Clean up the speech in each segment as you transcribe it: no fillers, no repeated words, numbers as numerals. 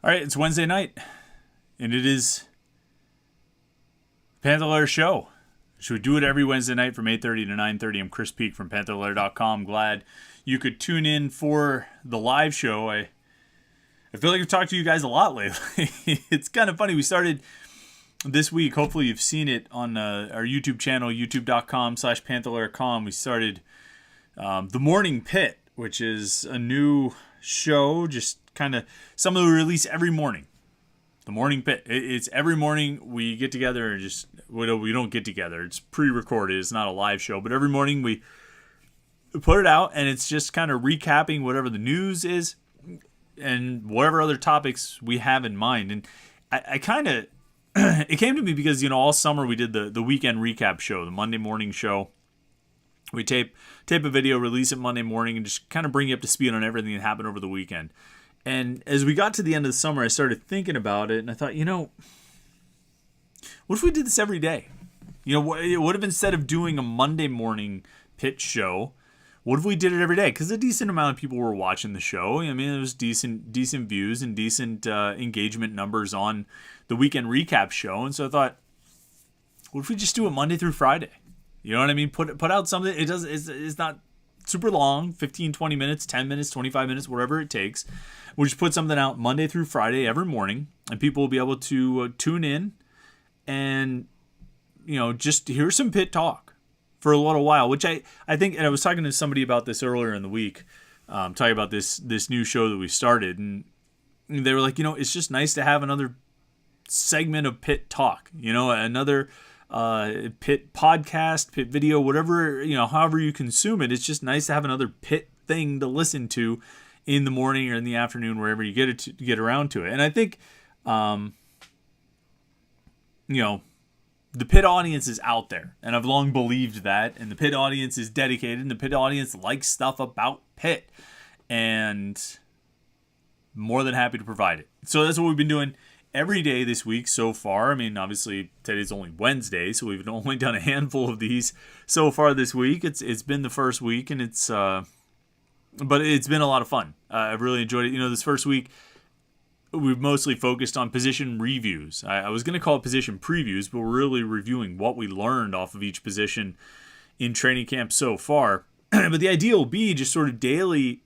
All right, it's Wednesday night, and it is Panther-Lair Show. So we do it every Wednesday night from 8:30 to 9:30. I'm Chris Peak from Panther-Lair.com. Glad you could tune in for the live show. I feel like I've talked to you guys a lot lately. It's kind of funny. We started this week. Hopefully you've seen it on our YouTube channel, youtube.com/Panther-Lair.com. We started The Morning Pitt, which is a new show, just kind of something we release every morning. The Morning Pitt. It's every morning we get together and just, we don't get together. It's pre-recorded. It's not a live show. But every morning we put it out, and it's just kind of recapping whatever the news is and whatever other topics we have in mind. And I kind of, it came to me because, all summer we did the weekend recap show, the Monday morning show. We tape a video, release it Monday morning, and just kind of bring you up to speed on everything that happened over the weekend. And as we got to the end of the summer, I started thinking about it, and I thought, what if we did this every day? What if instead of doing a Monday morning pitch show, what if we did it every day? Because a decent amount of people were watching the show. I mean, it was decent views and decent engagement numbers on the weekend recap show. And so I thought, what if we just do it Monday through Friday? You know what I mean? Put out something. It's not super long, 15, 20 minutes, 10 minutes, 25 minutes, whatever it takes. We'll just put something out Monday through Friday every morning, and people will be able to tune in and, just hear some Pitt talk for a little while, which I think, and I was talking to somebody about this earlier in the week, talking about this new show that we started, and they were like, it's just nice to have another segment of Pitt talk, another Pitt podcast, Pitt video, whatever, however you consume it. It's just nice to have another Pitt thing to listen to in the morning or in the afternoon, wherever you get around to it. And I think, the Pitt audience is out there, and I've long believed that, and the Pitt audience is dedicated, and the Pitt audience likes stuff about Pitt, and more than happy to provide it. So that's what we've been doing every day this week so far. I mean, obviously today's only Wednesday, so we've only done a handful of these so far this week. It's been the first week, and but it's been a lot of fun. I've really enjoyed it. This first week we've mostly focused on position reviews. I was going to call it position previews, but we're really reviewing what we learned off of each position in training camp so far. But the idea will be just sort of daily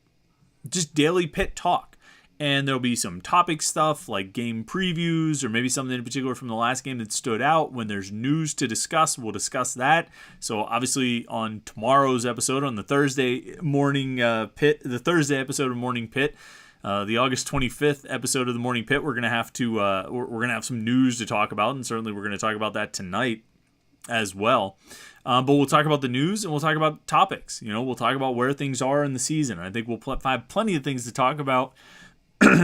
Pitt talk. And there'll be some topic stuff like game previews or maybe something in particular from the last game that stood out. When there's news to discuss, we'll discuss that. So obviously on tomorrow's episode, on the Thursday morning the Thursday episode of Morning Pitt, the August 25th episode of the Morning Pitt, we're gonna have some news to talk about, and certainly we're gonna talk about that tonight as well. But we'll talk about the news, and we'll talk about topics. We'll talk about where things are in the season. I think we'll have plenty of things to talk about.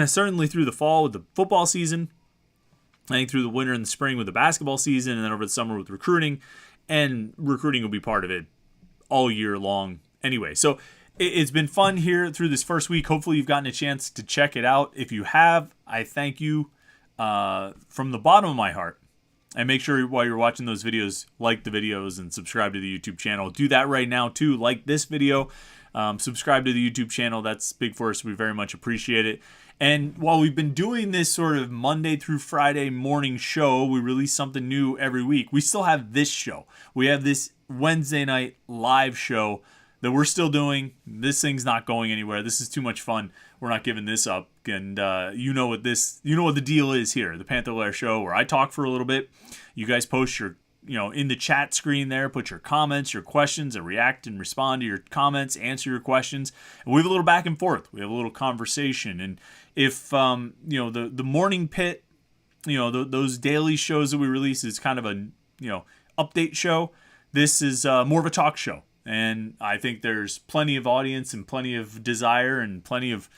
Certainly through the fall with the football season, I think through the winter and the spring with the basketball season, and then over the summer with recruiting. And recruiting will be part of it all year long anyway. So it's been fun here through this first week. Hopefully you've gotten a chance to check it out. If you have, I thank you from the bottom of my heart. And make sure while you're watching those videos, like the videos and subscribe to the YouTube channel. Do that right now too. Like this video. Subscribe to the YouTube channel. That's big for us. We very much appreciate it. And while we've been doing this sort of Monday through Friday morning show, we release something new every week. We still have this show. We have this Wednesday night live show that we're still doing. This thing's not going anywhere. This is too much fun. We're not giving this up. And you know what the deal is here, the Panther-Lair Show, where I talk for a little bit. You guys post your in the chat screen there, put your comments, your questions, and react and respond to your comments, answer your questions. And we have a little back and forth. We have a little conversation. And if, the Morning Pitt, those daily shows that we release is kind of a, update show. This is more of a talk show. And I think there's plenty of audience and plenty of desire and plenty of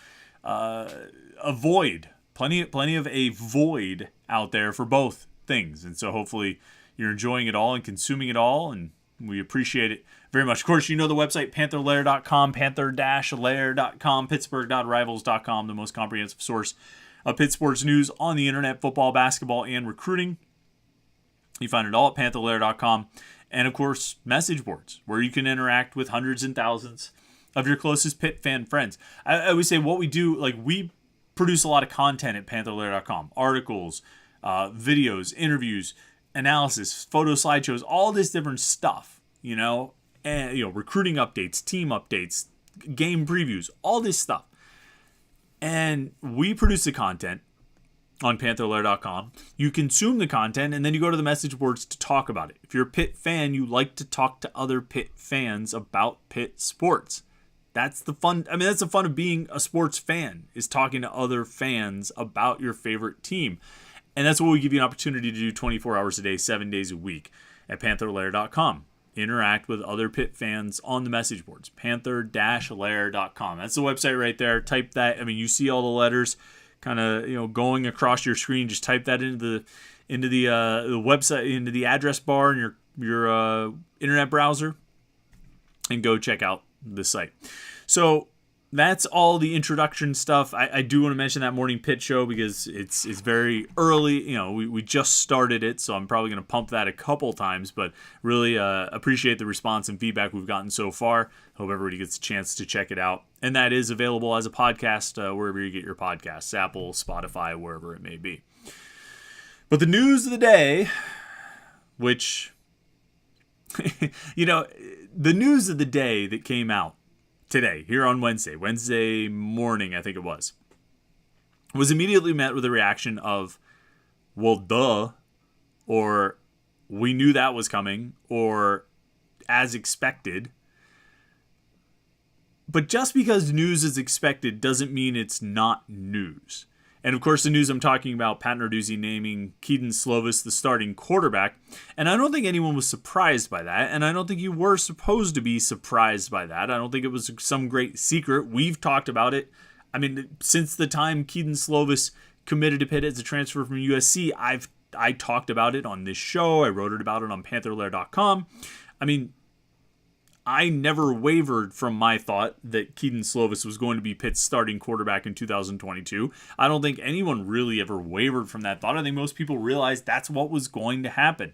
plenty of a void out there for both things. And so hopefully you're enjoying it all and consuming it all, and we appreciate it very much. Of course, the website, Panther-Lair.com, Panther-Lair.com, Pittsburgh.rivals.com, the most comprehensive source of Pitt sports news on the internet, football, basketball, and recruiting. You find it all at Panther-Lair.com. And, of course, message boards, where you can interact with hundreds and thousands of your closest Pitt fan friends. I would say what we do, we produce a lot of content at Panther-Lair.com. Articles, videos, interviews, analysis, photo slideshows, all this different stuff, and, recruiting updates, team updates, game previews, all this stuff. And we produce the content on Panther-Lair.com. You consume the content, and then you go to the message boards to talk about it. If you're a Pitt fan, you like to talk to other Pitt fans about Pitt sports. That's the fun. That's the fun of being a sports fan, is talking to other fans about your favorite team. And that's what we give you an opportunity to do 24 hours a day, 7 days a week at Panther-Lair.com. Interact with other Pitt fans on the message boards. Panther-Lair.com. That's the website right there. Type that. You see all the letters kind of going across your screen. Just type that into the website, into the address bar in your internet browser, and go check out the site. So that's all the introduction stuff. I do want to mention that morning Pitt show because it's very early. We just started it, so I'm probably going to pump that a couple times, but really appreciate the response and feedback we've gotten so far. Hope everybody gets a chance to check it out. And that is available as a podcast wherever you get your podcasts, Apple, Spotify, wherever it may be. But the news of the day, which, the news of the day that came out today, here on Wednesday morning, I think it was immediately met with a reaction of, well, duh, or we knew that was coming, or as expected. But just because news is expected doesn't mean it's not news. And of course, the news I'm talking about, Pat Narduzzi naming Kedon Slovis the starting quarterback. And I don't think anyone was surprised by that. And I don't think you were supposed to be surprised by that. I don't think it was some great secret. We've talked about it. Since the time Kedon Slovis committed to Pitt as a transfer from USC, I talked about it on this show. I wrote about it on Panther-Lair.com. I never wavered from my thought that Kedon Slovis was going to be Pitt's starting quarterback in 2022. I don't think anyone really ever wavered from that thought. I think most people realized that's what was going to happen.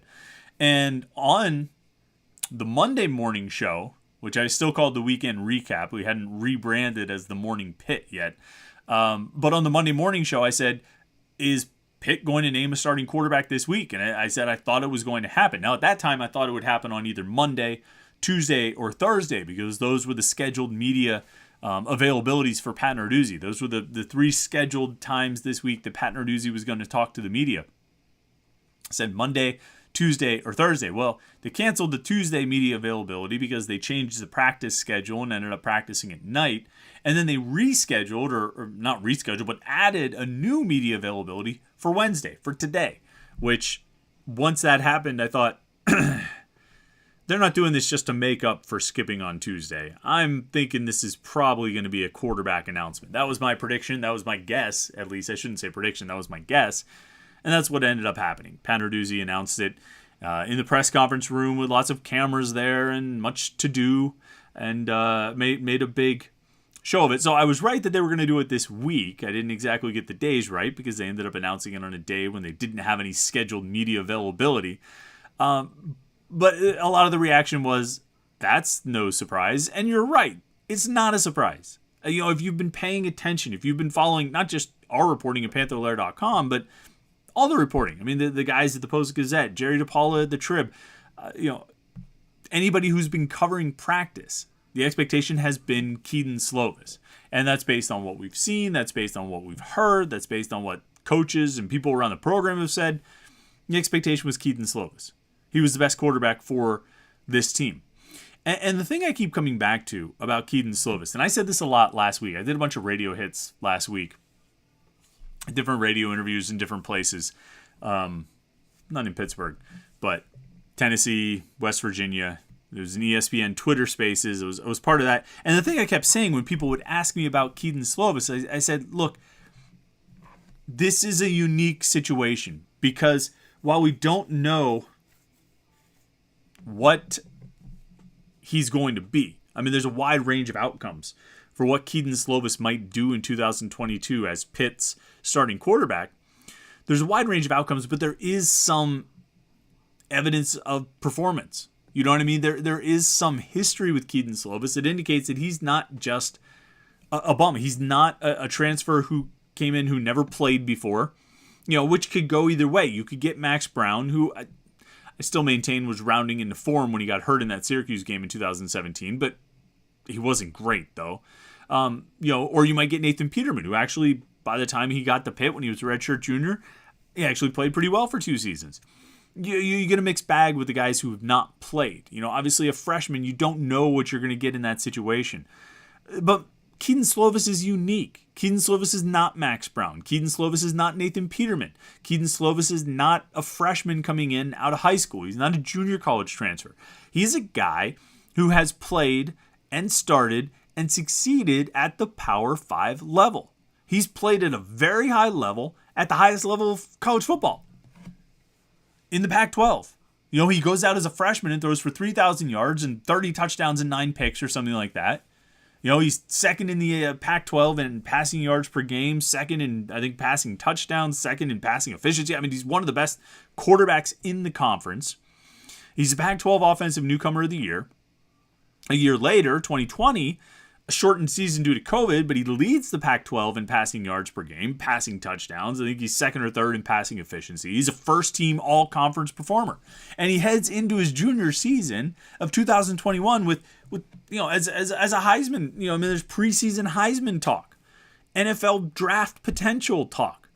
And on the Monday morning show, which I still called the weekend recap, we hadn't rebranded as the morning Pitt yet. But on the Monday morning show, I said, is Pitt going to name a starting quarterback this week? And I said I thought it was going to happen. Now, at that time, I thought it would happen on either Monday, Tuesday, or Thursday, because those were the scheduled media availabilities for Pat Narduzzi. Those were the three scheduled times this week that Pat Narduzzi was going to talk to the media. I said Monday, Tuesday, or Thursday. Well, they canceled the Tuesday media availability because they changed the practice schedule and ended up practicing at night. And then they rescheduled, or not rescheduled, but added a new media availability for Wednesday, for today, which once that happened, I thought, they're not doing this just to make up for skipping on Tuesday. I'm thinking this is probably going to be a quarterback announcement. That was my prediction. That was my guess, at least. I shouldn't say prediction. That was my guess. And that's what ended up happening. Pat Narduzzi announced it in the press conference room with lots of cameras there and much to do, and made a big show of it. So I was right that they were going to do it this week. I didn't exactly get the days right because they ended up announcing it on a day when they didn't have any scheduled media availability. But a lot of the reaction was, that's no surprise. And you're right. It's not a surprise. If you've been paying attention, if you've been following not just our reporting at Panther-Lair.com, but all the reporting. The guys at the Post-Gazette, Jerry DePaula at the Trib, anybody who's been covering practice, the expectation has been Kedon Slovis. And that's based on what we've seen. That's based on what we've heard. That's based on what coaches and people around the program have said. The expectation was Kedon Slovis. He was the best quarterback for this team. And the thing I keep coming back to about Kedon Slovis, and I said this a lot last week. I did a bunch of radio hits last week. Different radio interviews in different places. Not in Pittsburgh, but Tennessee, West Virginia. There was an ESPN Twitter Spaces. It was part of that. And the thing I kept saying when people would ask me about Kedon Slovis, I said, look, this is a unique situation because while we don't know what he's going to be, there's a wide range of outcomes for what Kedon Slovis might do in 2022 as Pitt's starting quarterback. There's a wide range of outcomes, but there is some evidence of performance. You know what I mean? There is some history with Kedon Slovis that indicates that he's not just a bum. He's not a transfer who came in who never played before, which could go either way. You could get Max Brown, who I still maintain was rounding into form when he got hurt in that Syracuse game in 2017, but he wasn't great though. Or you might get Nathan Peterman, who actually, by the time he got to Pitt when he was a redshirt junior, he actually played pretty well for 2 seasons. You get a mixed bag with the guys who have not played. Obviously a freshman, you don't know what you're going to get in that situation. But Kedon Slovis is unique. Kedon Slovis is not Max Brown. Kedon Slovis is not Nathan Peterman. Kedon Slovis is not a freshman coming in out of high school. He's not a junior college transfer. He's a guy who has played and started and succeeded at the Power 5 level. He's played at a very high level, at the highest level of college football, in the Pac-12. He goes out as a freshman and throws for 3,000 yards and 30 touchdowns and 9 picks or something like that. He's second in the Pac-12 in passing yards per game, second in, I think, passing touchdowns, second in passing efficiency. I mean, he's one of the best quarterbacks in the conference. He's the Pac-12 Offensive Newcomer of the Year. A year later, 2020, a shortened season due to COVID, but he leads the Pac-12 in passing yards per game, passing touchdowns. I think he's second or third in passing efficiency. He's a first-team all-conference performer. And he heads into his junior season of 2021 with as a Heisman, there's preseason Heisman talk, NFL draft potential talk.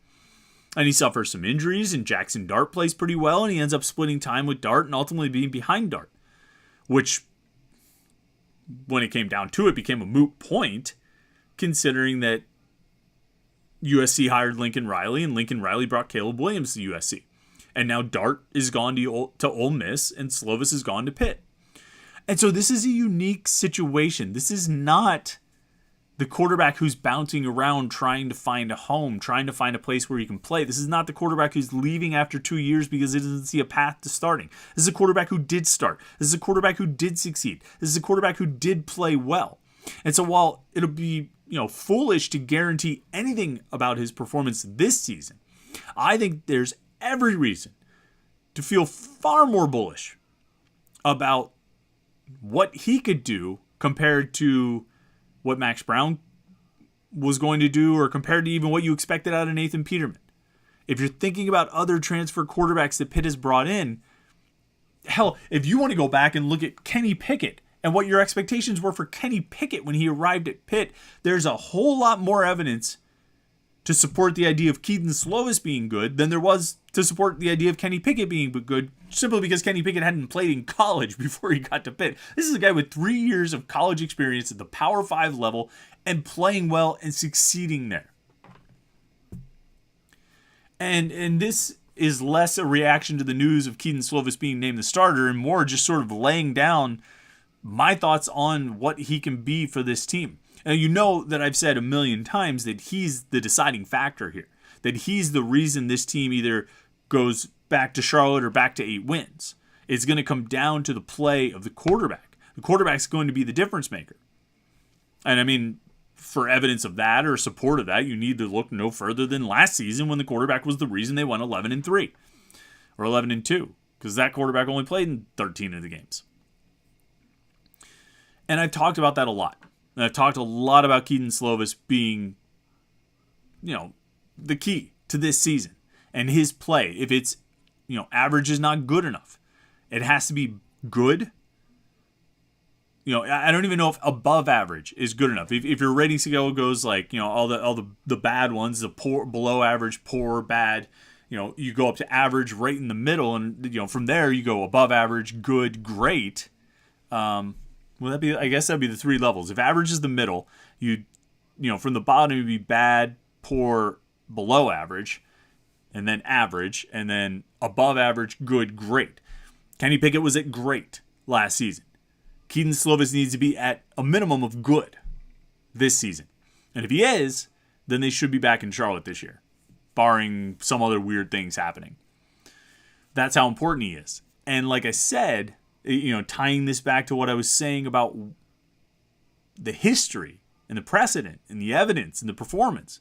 And he suffers some injuries, and Jackson Dart plays pretty well, and he ends up splitting time with Dart and ultimately being behind Dart, which, when it came down to it, became a moot point, considering that USC hired Lincoln Riley, and Lincoln Riley brought Caleb Williams to USC. And now Dart is gone to Ole Miss, and Slovis is gone to Pitt. And so this is a unique situation. This is not the quarterback who's bouncing around trying to find a home, trying to find a place where he can play. This is not the quarterback who's leaving after 2 years because he doesn't see a path to starting. This is a quarterback who did start. This is a quarterback who did succeed. This is a quarterback who did play well. And so while it'll be, foolish to guarantee anything about his performance this season, I think there's every reason to feel far more bullish about what he could do compared to what Max Brown was going to do, or compared to even what you expected out of Nathan Peterman. If you're thinking about other transfer quarterbacks that Pitt has brought in, hell, if you want to go back and look at Kenny Pickett and what your expectations were for Kenny Pickett when he arrived at Pitt, there's a whole lot more evidence to support the idea of Kedon Slovis being good than there was to support the idea of Kenny Pickett being good, simply because Kenny Pickett hadn't played in college before he got to Pitt. This is a guy with 3 years of college experience at the Power 5 level and playing well and succeeding there. And this is less a reaction to the news of Kedon Slovis being named the starter and more just sort of laying down my thoughts on what he can be for this team. Now, you know that I've said a million times that he's the deciding factor here, that he's the reason this team either goes back to Charlotte or back to 8 wins. It's going to come down to the play of the quarterback. The quarterback's going to be the difference maker. And I mean, for evidence of that or support of that, you need to look no further than last season when the quarterback was the reason they won 11-3 or 11-2, because that quarterback only played in 13 of the games. And I've talked about that a lot. And I've talked a lot about Kedon Slovis being, the key to this season and his play. If it's, average is not good enough, it has to be good. I don't even know if above average is good enough. If your rating scale goes like, all the bad ones, the poor, below average, poor, bad, you go up to average, right in the middle, and from there you go above average, good, great. Well, I guess that'd be the 3 levels. If average is the middle, from the bottom you'd be bad, poor, below average, and then average, and then above average, good, great. Kenny Pickett was at great last season. Kedon Slovis needs to be at a minimum of good this season. And if he is, then they should be back in Charlotte this year, barring some other weird things happening. That's how important he is. And like I said, tying this back to what I was saying about the history and the precedent and the evidence and the performance.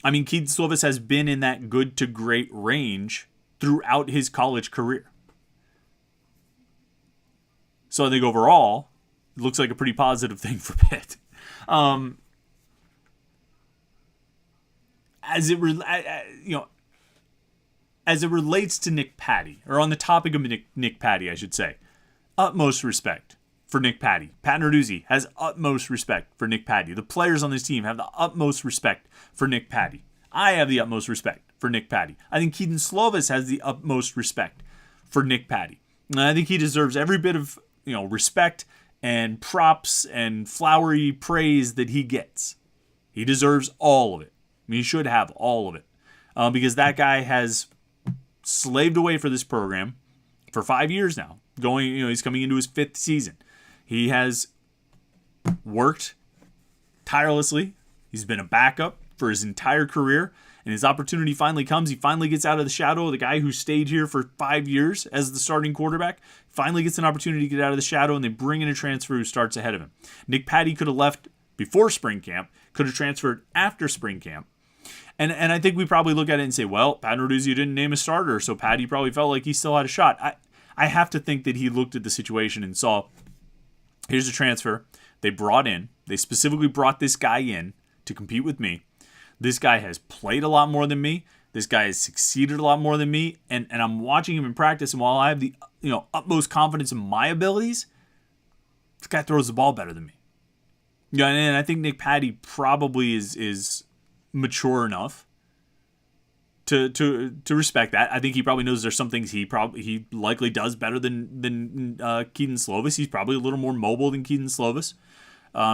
I mean, Kedon Slovis has been in that good to great range throughout his college career. So I think overall, it looks like a pretty positive thing for Pitt. as it as it relates to Nick Patti, or on the topic of Nick Patti, I should say, utmost respect for Nick Patti. Pat Narduzzi has utmost respect for Nick Patti. The players on this team have the utmost respect for Nick Patti. I have the utmost respect for Nick Patti. I think Kedon Slovis has the utmost respect for Nick Patti. And I think he deserves every bit of respect and props and flowery praise that he gets. He deserves all of it. I mean, he should have all of it. Because that guy has slaved away for this program for 5 years now. He's coming into his 5th season. He has worked tirelessly. He's been a backup for his entire career. And his opportunity finally comes. He finally gets out of the shadow of the guy who stayed here for 5 years as the starting quarterback. Finally gets an opportunity to get out of the shadow, and they bring in a transfer who starts ahead of him. Nick Patti could have left before spring camp, could have transferred after spring camp. And I think we probably look at it and say, well, Pat Narduzzi didn't name a starter, so Patti probably felt like he still had a shot. I have to think that he looked at the situation and saw, here's a transfer they brought in. They specifically brought this guy in to compete with me. This guy has played a lot more than me. This guy has succeeded a lot more than me. And I'm watching him in practice, and while I have the utmost confidence in my abilities, this guy throws the ball better than me. Yeah, and I think Nick Patti probably is mature enough to respect that. I think he probably knows there's some things he likely does better than Kedon Slovis. He's probably a little more mobile than Kedon Slovis.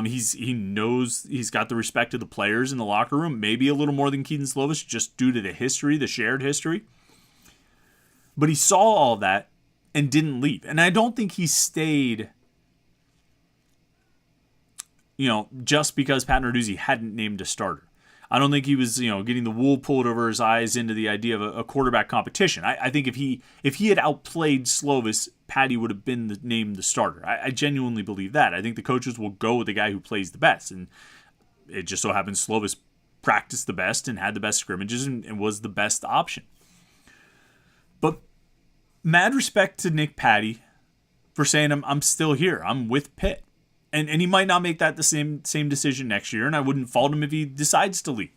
He knows he's got the respect of the players in the locker room, maybe a little more than Kedon Slovis, just due to the shared history. But he saw all that and didn't leave. And I don't think he stayed, just because Pat Narduzzi hadn't named a starter. I don't think he was, getting the wool pulled over his eyes into the idea of a quarterback competition. I think if he had outplayed Slovis, Patti would have been named the starter. I genuinely believe that. I think the coaches will go with the guy who plays the best. And it just so happens Slovis practiced the best and had the best scrimmages and was the best option. But mad respect to Nick Patti for saying, I'm still here. I'm with Pitt. And he might not make that the same decision next year, and I wouldn't fault him if he decides to leave.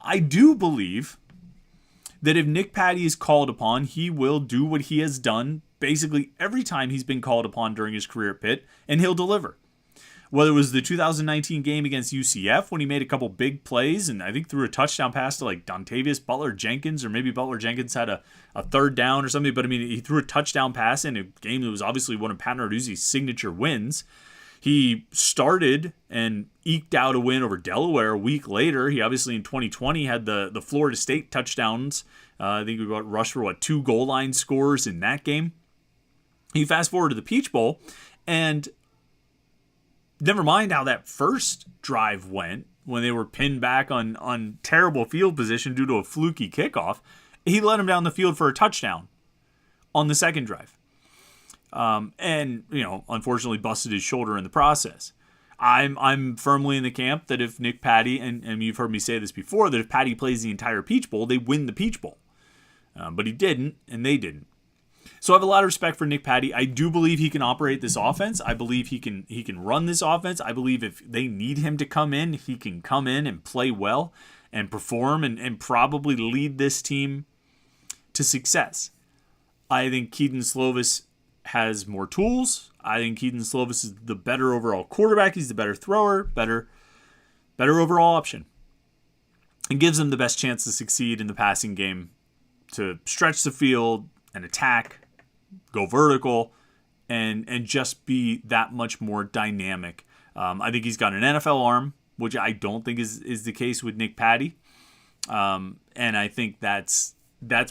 I do believe that if Nick Patti is called upon, he will do what he has done basically every time he's been called upon during his career at Pitt, and he'll deliver. Whether it was the 2019 game against UCF when he made a couple big plays, and I think threw a touchdown pass to like Dontavius Butler-Jenkins, or maybe Butler-Jenkins had a third down or something, but I mean, he threw a touchdown pass in a game that was obviously one of Pat Narduzzi's signature wins. He started and eked out a win over Delaware a week later. He obviously in 2020 had the Florida State touchdowns. I think we rushed for 2 goal line scores in that game. You fast forward to the Peach Bowl, and never mind how that first drive went when they were pinned back on terrible field position due to a fluky kickoff. He led them down the field for a touchdown on the second drive. And unfortunately busted his shoulder in the process. I'm firmly in the camp that if Nick Patti, and you've heard me say this before, that if Patti plays the entire Peach Bowl, they win the Peach Bowl. But he didn't, and they didn't. So I have a lot of respect for Nick Patti. I do believe he can operate this offense. I believe he can run this offense. I believe if they need him to come in, he can come in and play well and perform and probably lead this team to success. I think Kedon Slovis has more tools. I think Kedon Slovis is the better overall quarterback. He's the better thrower, better overall option. And gives them the best chance to succeed in the passing game, to stretch the field and attack, go vertical, and just be that much more dynamic. I think he's got an NFL arm, which I don't think is the case with Nick Patti. And I think that's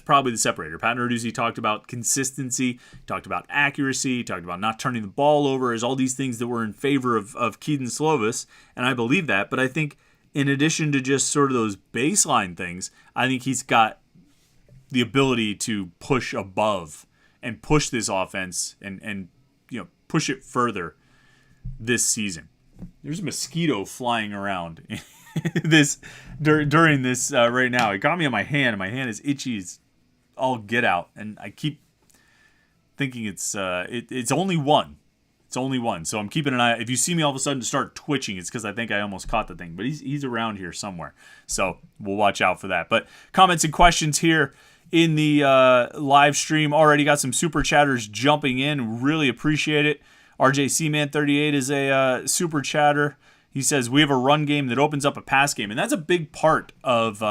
probably the separator. Pat Narduzzi talked about consistency, talked about accuracy, talked about not turning the ball over as all these things that were in favor of Kedon Slovis, and I believe that. But I think in addition to just sort of those baseline things, I think he's got the ability to push above and push this offense and push it further this season. There's a mosquito flying around during this right now. It got me on my hand, and my hand is itchy as all get out, and I keep thinking it's only one. It's only one. So I'm keeping an eye. If you see me all of a sudden start twitching, it's because I think I almost caught the thing. But he's around here somewhere. So we'll watch out for that. But comments and questions here in the live stream. Already got some super chatters jumping in. Really appreciate it. RJCman38 is a super chatter. He says, we have a run game that opens up a pass game. And that's a big part of...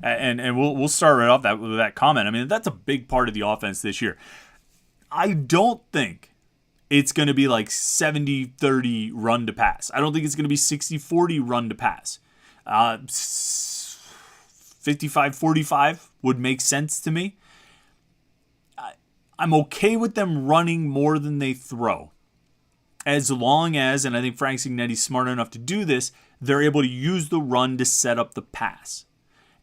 And we'll start right off with that comment. I mean, that's a big part of the offense this year. I don't think it's going to be like 70-30 run to pass. I don't think it's going to be 60-40 run to pass. 55-45 would make sense to me. I'm okay with them running more than they throw. As long as, and I think Frank Cignetti's smart enough to do this, they're able to use the run to set up the pass.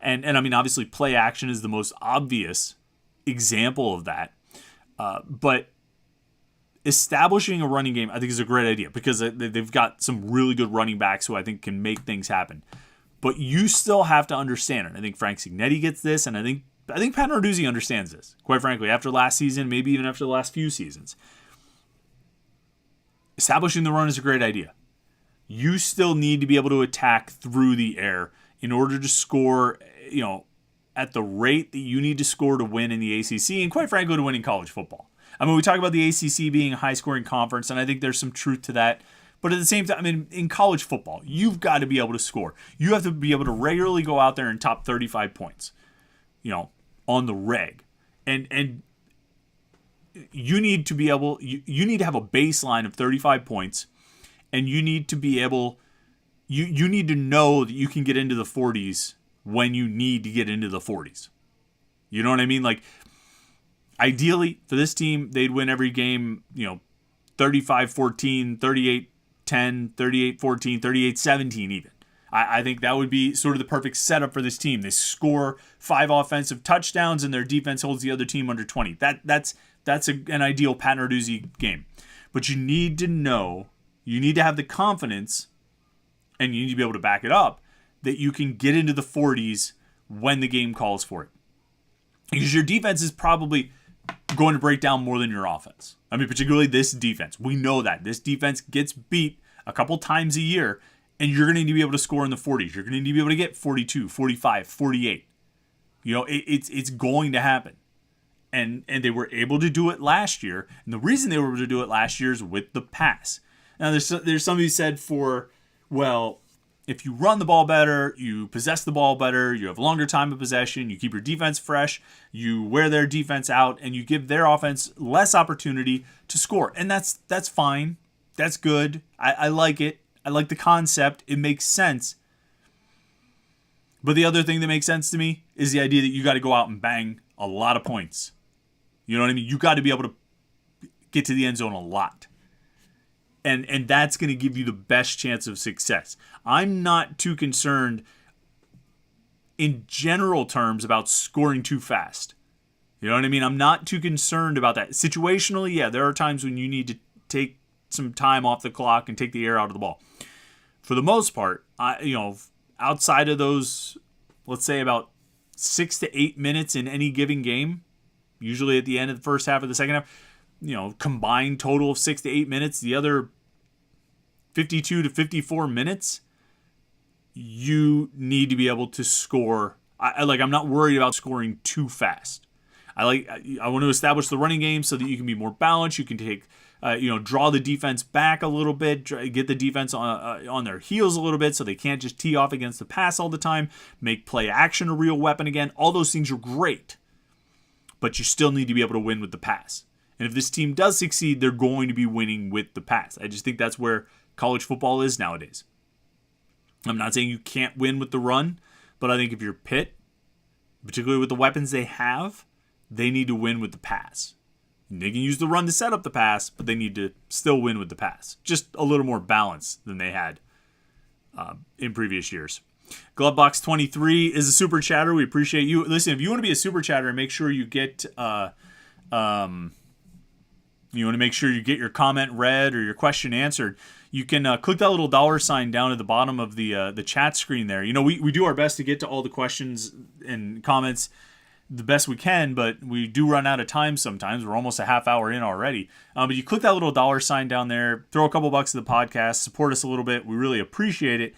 And I mean, obviously, play action is the most obvious example of that. But establishing a running game, I think, is a great idea because they've got some really good running backs who I think can make things happen. But you still have to understand it. I think Frank Cignetti gets this, and I think Pat Narduzzi understands this. Quite frankly, after last season, maybe even after the last few seasons, establishing the run is a great idea. You still need to be able to attack through the air in order to score, at the rate that you need to score to win in the ACC and, quite frankly, to win in college football. I mean, we talk about the ACC being a high-scoring conference, and I think there's some truth to that. But at the same time, I mean, in college football, you've got to be able to score. You have to be able to regularly go out there and top 35 points, on the reg. And you need to be able, you need to have a baseline of 35 points, and you need to be able, you need to know that you can get into the 40s when you need to get into the 40s. You know what I mean? Like, ideally, for this team, they'd win every game, 35-14, 38-10, 38-14, 38-17 even. I think that would be sort of the perfect setup for this team. They score 5 offensive touchdowns, and their defense holds the other team under 20. That's an ideal Pat Narduzzi game. But you need to know, you need to have the confidence, and you need to be able to back it up, that you can get into the 40s when the game calls for it. Because your defense is probably going to break down more than your offense. I mean, particularly this defense. We know that. This defense gets beat a couple times a year, and you're going to need to be able to score in the 40s. You're going to need to be able to get 42, 45, 48. It's going to happen. And they were able to do it last year. And the reason they were able to do it last year is with the pass. Now, there's somebody who said if you run the ball better, you possess the ball better, you have longer time of possession, you keep your defense fresh, you wear their defense out, and you give their offense less opportunity to score. And that's fine. That's good. I like it. I like the concept. It makes sense. But the other thing that makes sense to me is the idea that you got to go out and bang a lot of points. You know what I mean? You got to be able to get to the end zone a lot. And that's going to give you the best chance of success. I'm not too concerned in general terms about scoring too fast. You know what I mean? I'm not too concerned about that. Situationally, yeah, there are times when you need to take some time off the clock and take the air out of the ball. For the most part, outside of those, let's say about 6 to 8 minutes in any given game, usually at the end of the first half or the second half, combined total of 6 to 8 minutes, the other 52 to 54 minutes, you need to be able to score. I'm not worried about scoring too fast. I want to establish the running game so that you can be more balanced. You can take, draw the defense back a little bit, get the defense on their heels a little bit so they can't just tee off against the pass all the time, make play action a real weapon again. All those things are great, but you still need to be able to win with the pass. And if this team does succeed, they're going to be winning with the pass. I just think that's where college football is nowadays. I'm not saying you can't win with the run, but I think if you're Pitt, particularly with the weapons they have, they need to win with the pass. They can use the run to set up the pass, but they need to still win with the pass. Just a little more balance than they had in previous years. Glovebox23 is a super chatter. We appreciate you. Listen, if you want to be a super chatter, make sure you get your comment read or your question answered. You can click that little $ down at the bottom of the chat screen there. We do our best to get to all the questions and comments the best we can, but we do run out of time sometimes. We're almost a half hour in already. But you click that little $sign down there, throw a couple bucks to the podcast, support us a little bit. We really appreciate it.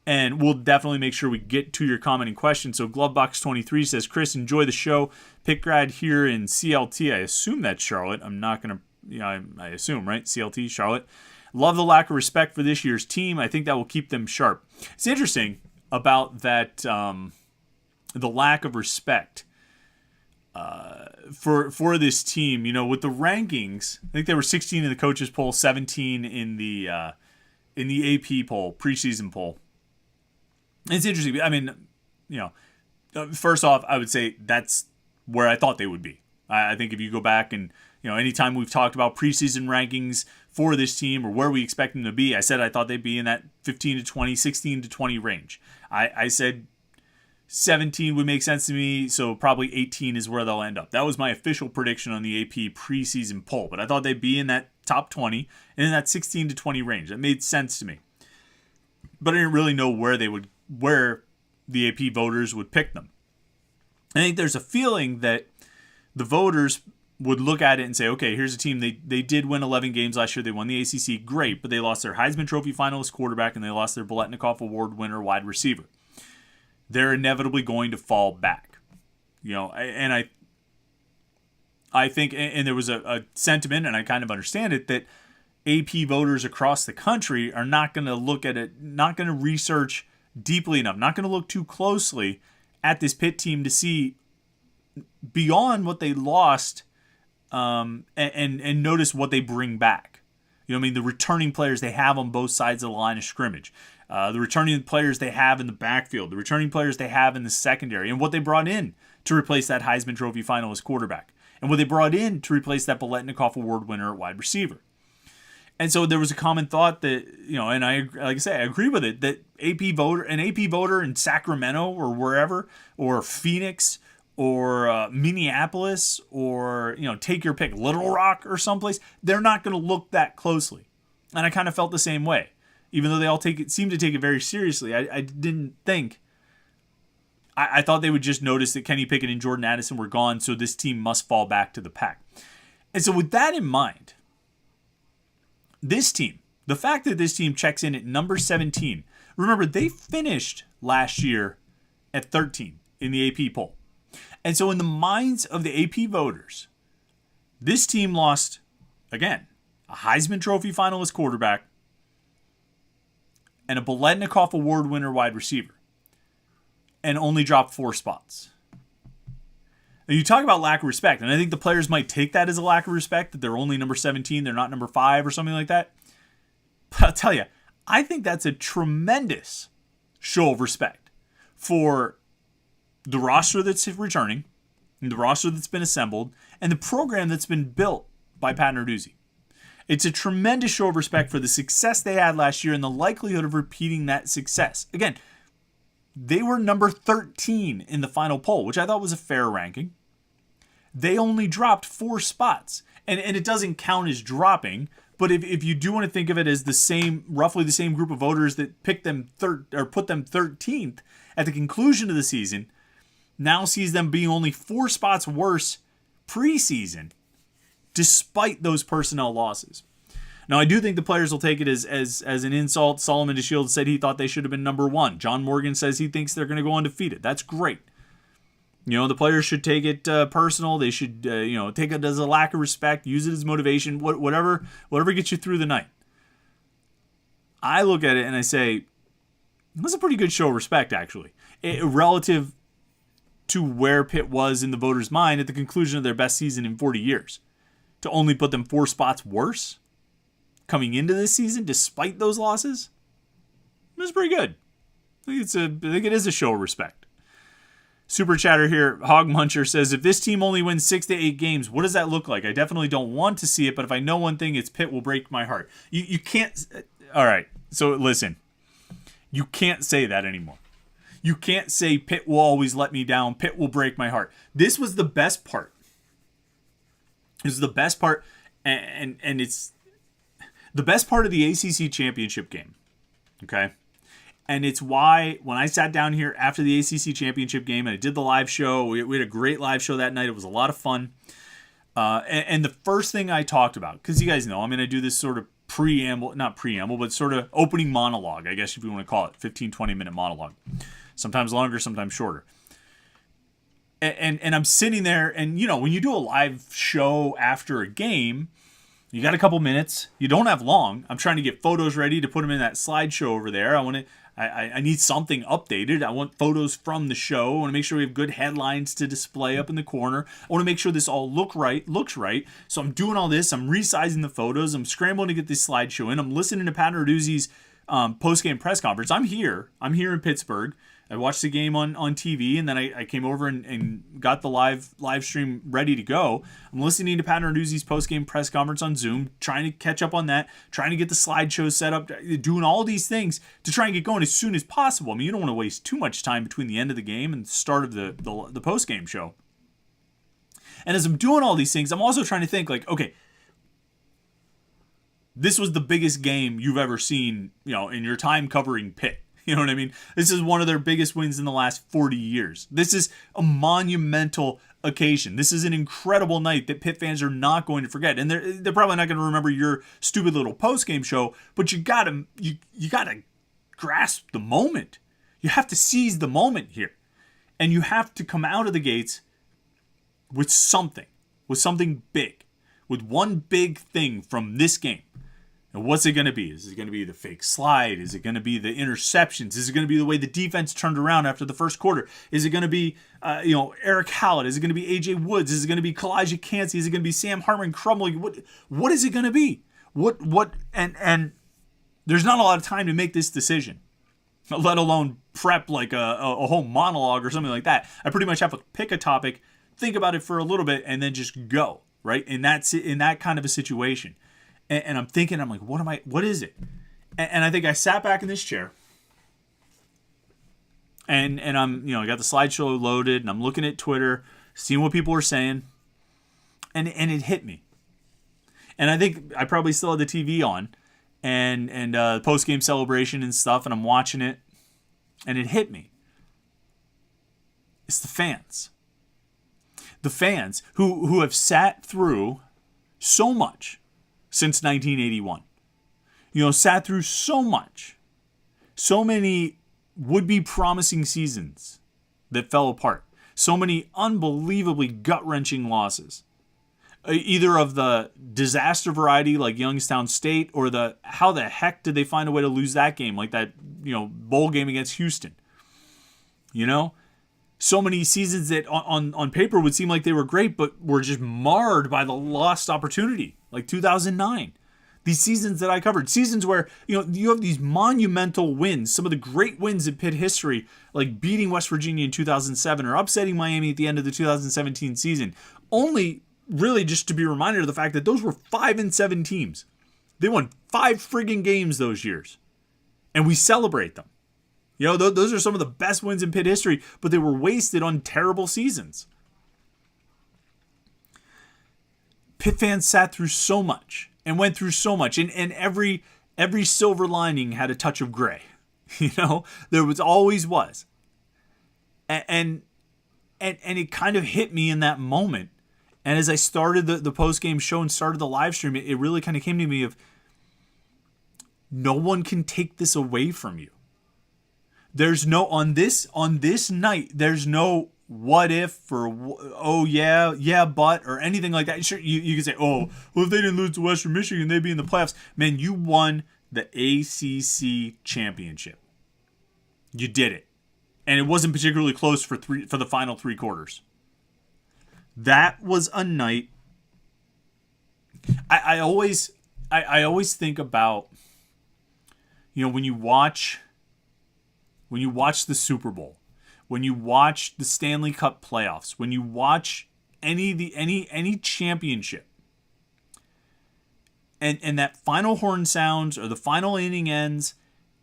And we'll definitely make sure we get to your comment and question. So Glovebox23 says, Chris, enjoy the show. Pitt grad here in CLT. I assume that's Charlotte. I'm not going to, I assume, right? CLT, Charlotte. Love the lack of respect for this year's team. I think that will keep them sharp. It's interesting about that, the lack of respect for this team. With the rankings, I think they were 16 in the coaches poll, 17 in the AP poll, preseason poll. It's interesting. I mean, first off, I would say that's where I thought they would be. I think if you go back and, anytime we've talked about preseason rankings for this team or where we expect them to be, I said I thought they'd be in that 15 to 20, 16 to 20 range. I said 17 would make sense to me, so probably 18 is where they'll end up. That was my official prediction on the AP preseason poll, but I thought they'd be in that top 20 and in that 16 to 20 range. That made sense to me. But I didn't really know where the AP voters would pick them. I think there's a feeling that the voters would look at it and say, okay, here's a team. They did win 11 games last year. They won the ACC. Great, but they lost their Heisman Trophy finalist quarterback and they lost their Biletnikoff Award winner wide receiver. They're inevitably going to fall back. And I think, and there was a sentiment, and I kind of understand it, that AP voters across the country are not going to look at it, not going to research deeply enough, not going to look too closely at this Pitt team to see beyond what they lost, and notice what they bring back. The returning players they have on both sides of the line of scrimmage, the returning players they have in the backfield, the returning players they have in the secondary, and what they brought in to replace that Heisman Trophy finalist quarterback, and what they brought in to replace that Biletnikoff Award winner at wide receiver. And so there was a common thought that, and I agree with it, that an AP voter in Sacramento or wherever, or Phoenix or Minneapolis or, take your pick, Little Rock or someplace, they're not going to look that closely. And I kind of felt the same way. Even though they all seem to take it very seriously, I didn't think. I thought they would just notice that Kenny Pickett and Jordan Addison were gone, so this team must fall back to the pack. And so with that in mind, this team, the fact that this team checks in at number 17, remember they finished last year at 13 in the AP poll. And so in the minds of the AP voters, this team lost, again, a Heisman Trophy finalist quarterback and a Biletnikoff Award winner wide receiver, and only dropped 4 spots. Now, you talk about lack of respect, and I think the players might take that as a lack of respect, that they're only number 17, they're not number 5 or something like that. But I'll tell you, I think that's a tremendous show of respect for the roster that's returning, and the roster that's been assembled, and the program that's been built by Pat Narduzzi. It's a tremendous show of respect for the success they had last year and the likelihood of repeating that success. Again, they were number 13 in the final poll, which I thought was a fair ranking. They only dropped 4 spots. And it doesn't count as dropping, but if you do want to think of it as roughly the same group of voters that picked them put them 13th at the conclusion of the season, now sees them being only 4 spots worse preseason, despite those personnel losses. Now, I do think the players will take it as an insult. Solomon DeShields said he thought they should have been number 1. John Morgan says he thinks they're going to go undefeated. That's great. The players should take it personal. They should, take it as a lack of respect, use it as motivation, whatever gets you through the night. I look at it and I say, that's a pretty good show of respect, actually, relative to where Pitt was in the voters' mind at the conclusion of their best season in 40 years. To only put them 4 spots worse coming into this season, despite those losses, it's pretty good. I think it is a show of respect. Super chatter here, Hog Muncher says, if this team only wins 6 to 8 games, what does that look like? I definitely don't want to see it, but if I know one thing, it's Pitt will break my heart. You can't. All right, so listen. You can't say that anymore. You can't say Pitt will always let me down. Pitt will break my heart. This was the best part. This is the best part, and it's the best part of the ACC championship game. Okay? And it's why when I sat down here after the ACC championship game and I did the live show, we had a great live show that night. It was a lot of fun. And the first thing I talked about, because you guys know, I'm going to do this sort of not preamble, but sort of opening monologue, I guess if you want to call it, 15, 20-minute monologue. Sometimes longer, sometimes shorter. And I'm sitting there, and, when you do a live show after a game, you got a couple minutes. You don't have long. I'm trying to get photos ready to put them in that slideshow over there. I need something updated. I want photos from the show. I want to make sure we have good headlines to display up in the corner. I want to make sure this all looks right. So I'm doing all this. I'm resizing the photos. I'm scrambling to get this slideshow in. I'm listening to Pat Narduzzi's post-game press conference. I'm here in Pittsburgh. I watched the game on TV, and then I came over and got the live stream ready to go. I'm listening to Pat Narduzzi's post-game press conference on Zoom, trying to catch up on that, trying to get the slideshow set up, doing all these things to try and get going as soon as possible. I mean, you don't want to waste too much time between the end of the game and the start of the post-game show. And as I'm doing all these things, I'm also trying to think, like, okay, this was the biggest game you've ever seen, in your time covering Pitt. You know what I mean? This is one of their biggest wins in the last 40 years. This is a monumental occasion. This is an incredible night that Pitt fans are not going to forget. And they're probably not going to remember your stupid little post-game show, but you gotta grasp the moment. You have to seize the moment here. And you have to come out of the gates with something big, with one big thing from this game. And what's it going to be? Is it going to be the fake slide? Is it going to be the interceptions? Is it going to be the way the defense turned around after the first quarter? Is it going to be, Eric Hallett? Is it going to be A.J. Woods? Is it going to be Kalijah Cansey? Is it going to be Sam Hartman crumbling? What is it going to be? And there's not a lot of time to make this decision, let alone prep like a whole monologue or something like that. I pretty much have to pick a topic, think about it for a little bit, and then just go, right? And that's in that kind of a situation. And I'm thinking, I'm like, what is it? And I think I sat back in this chair and I'm, I got the slideshow loaded and I'm looking at Twitter, seeing what people are saying. And it hit me. And I think I probably still had the TV on and post-game celebration and stuff. And I'm watching it and it hit me. It's the fans. The fans who have sat through so much since 1981. Sat through so much. So many would-be promising seasons that fell apart. So many unbelievably gut-wrenching losses. Either of the disaster variety like Youngstown State or the how the heck did they find a way to lose that game like that, bowl game against Houston. So many seasons that on paper would seem like they were great, but were just marred by the lost opportunity, like 2009. These seasons that I covered, seasons where, you have these monumental wins, some of the great wins in Pitt history, like beating West Virginia in 2007 or upsetting Miami at the end of the 2017 season, only really just to be reminded of the fact that those were 5-7 teams. They won 5 friggin' games those years, and we celebrate them. Those are some of the best wins in Pitt history, but they were wasted on terrible seasons. Pitt fans sat through so much and went through so much, and every silver lining had a touch of gray. There always was. And it kind of hit me in that moment. And as I started the post-game show and started the live stream, it really kind of came to me of, no one can take this away from you. There's no, on this night, there's no what if or oh yeah but or anything like that. Sure, you can say, oh, well, if they didn't lose to Western Michigan, they'd be in the playoffs. Man, you won the ACC championship. You did it. And it wasn't particularly close for the final 3 quarters. That was a night. I always think about, when you watch the Super Bowl, when you watch the Stanley Cup playoffs, when you watch any championship, and that final horn sounds or the final inning ends,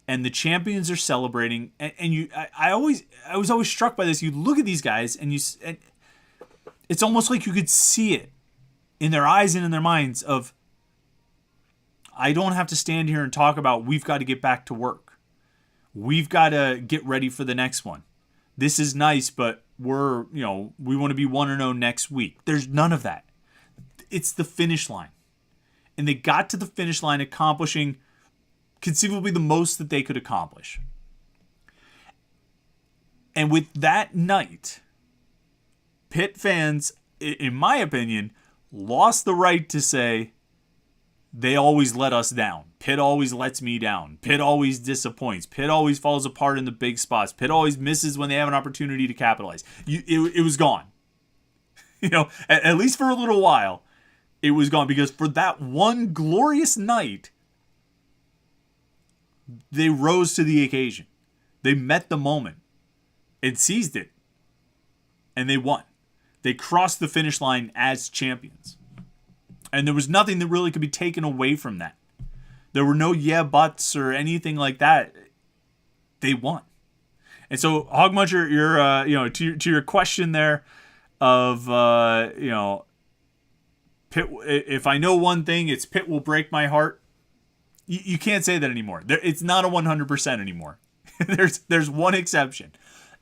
and the champions are celebrating, I was always struck by this. You look at these guys, and it's almost like you could see it in their eyes and in their minds of, I don't have to stand here and talk about we've got to get back to work. we've got to get ready for the next one. This is nice, but we want to be 1-0 next week. There's none of that. It's the finish line. And they got to the finish line accomplishing conceivably the most that they could accomplish. And with that night, Pitt fans, in my opinion, lost the right to say, they always let us down. Pitt always lets me down. Pitt always disappoints. Pitt always falls apart in the big spots. Pitt always misses when they have an opportunity to capitalize. It was gone. At least for a little while, it was gone. Because for that one glorious night, they rose to the occasion. They met the moment and seized it. And they won. They crossed the finish line as champions. And there was nothing that really could be taken away from that. There were no yeah buts or anything like that. They won. And so, Hogmuncher, you're to your question there of Pitt. If I know one thing, it's Pitt will break my heart. You can't say that anymore. It's not a 100% anymore. There's one exception,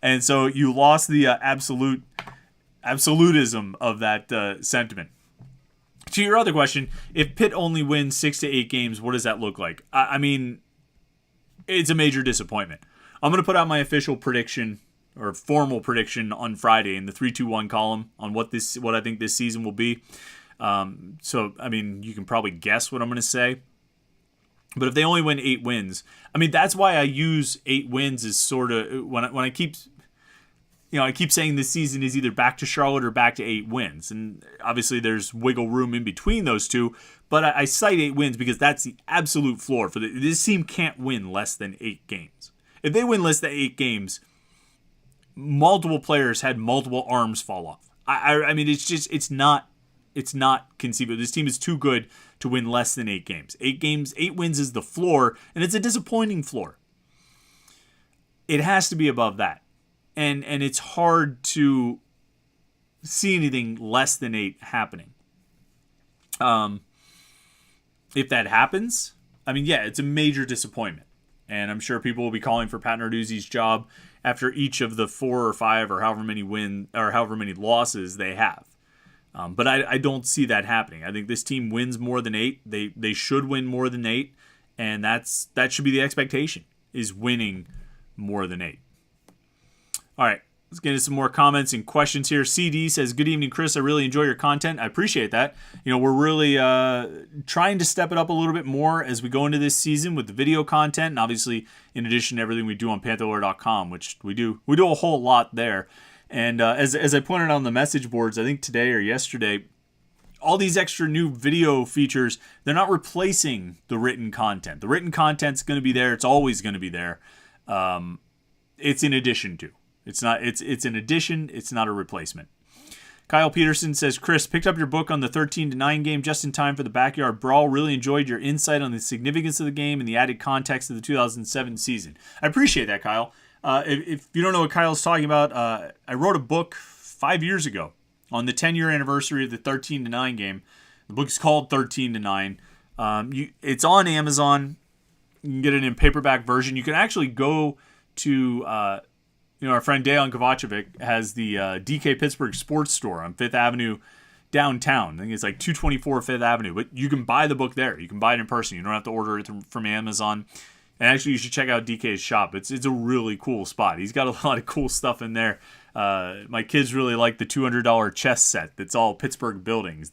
and so you lost the absolutism of that sentiment. To your other question, if Pitt only wins 6 to 8 games, what does that look like? I mean, it's a major disappointment. I'm going to put out my official prediction or formal prediction on Friday in the 3-2-1 column on what I think this season will be. So, I mean, you can probably guess what I'm going to say. But if they only win 8 wins, I mean, that's why I use 8 wins as sort of when I keep. I keep saying this season is either back to Charlotte or back to 8 wins. And obviously there's wiggle room in between those two. But I cite 8 wins because that's the absolute floor. This team can't win less than 8 games. If they win less than 8 games, multiple players had multiple arms fall off. I mean, it's not conceivable. This team is too good to win less than 8 games. 8 wins is the floor, and it's a disappointing floor. It has to be above that. And it's hard to see anything less than 8 happening. If that happens, I mean, yeah, it's a major disappointment. And I'm sure people will be calling for Pat Narduzzi's job after each of the 4 or 5 or however many losses they have. But I don't see that happening. I think this team wins more than 8. They should win more than 8. And that should be the expectation, is winning more than 8. All right, let's get into some more comments and questions here. CD says, good evening, Chris. I really enjoy your content. I appreciate that. We're really trying to step it up a little bit more as we go into this season with the video content. And obviously, in addition to everything we do on Panther-Lair.com, which we do a whole lot there. And as I pointed out on the message boards, I think today or yesterday, all these extra new video features, they're not replacing the written content. The written content's going to be there. It's always going to be there. It's in addition to. It's an addition. It's not a replacement. Kyle Peterson says, Chris, picked up your book on the 13-9 game just in time for the Backyard Brawl. Really enjoyed your insight on the significance of the game and the added context of the 2007 season. I appreciate that, Kyle. If you don't know what Kyle's talking about, I wrote a book 5 years ago on the 10-year anniversary of the 13-9 game. The book is called 13-9. It's on Amazon. You can get it in paperback version. You can actually go to... our friend Dejan Kovacevic has the DK Pittsburgh Sports Store on 5th Avenue downtown. I think it's like 224 5th Avenue. But you can buy the book there. You can buy it in person. You don't have to order it from Amazon. And actually, you should check out DK's shop. It's a really cool spot. He's got a lot of cool stuff in there. My kids really like the $200 chess set that's all Pittsburgh buildings.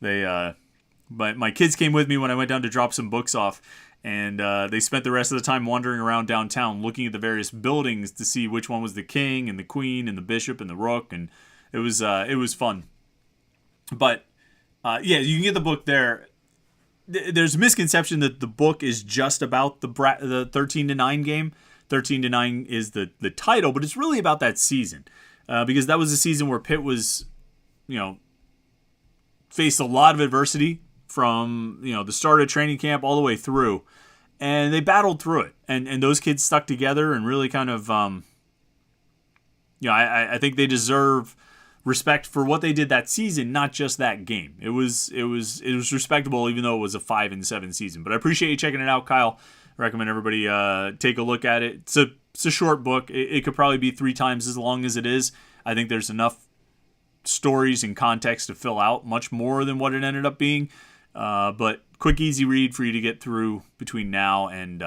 My kids came with me when I went down to drop some books off. And they spent the rest of the time wandering around downtown looking at the various buildings to see which one was the king and the queen and the bishop and the rook. And it was fun. But, yeah, you can get the book there. There's a misconception that the book is just about the 13-9 game. 13-9 is the title, but it's really about that season. Because that was a season where Pitt was, faced a lot of adversity from the start of training camp all the way through, and they battled through it, and those kids stuck together and really kind of I think they deserve respect for what they did that season, not just that game. It was respectable, even though it was a 5-7 season. But I appreciate you checking it out, Kyle. recommend everybody take a look at it. It's a short book. It could probably be 3 times as long as it is. I think there's enough stories and context to fill out much more than what it ended up being. But quick, easy read for you to get through between now and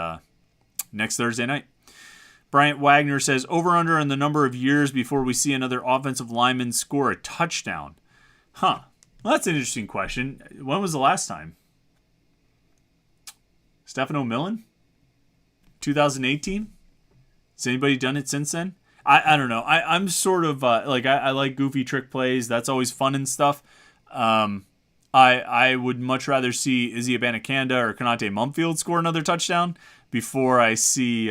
next Thursday night. Bryant Wagner says, over-under on the number of years before we see another offensive lineman score a touchdown. Huh. Well, that's an interesting question. When was the last time? Stefano Millen? 2018? Has anybody done it since then? I don't know. I'm sort of, I like goofy trick plays. That's always fun and stuff. I would much rather see Izzy Abanikanda or Konate Mumfield score another touchdown before I see...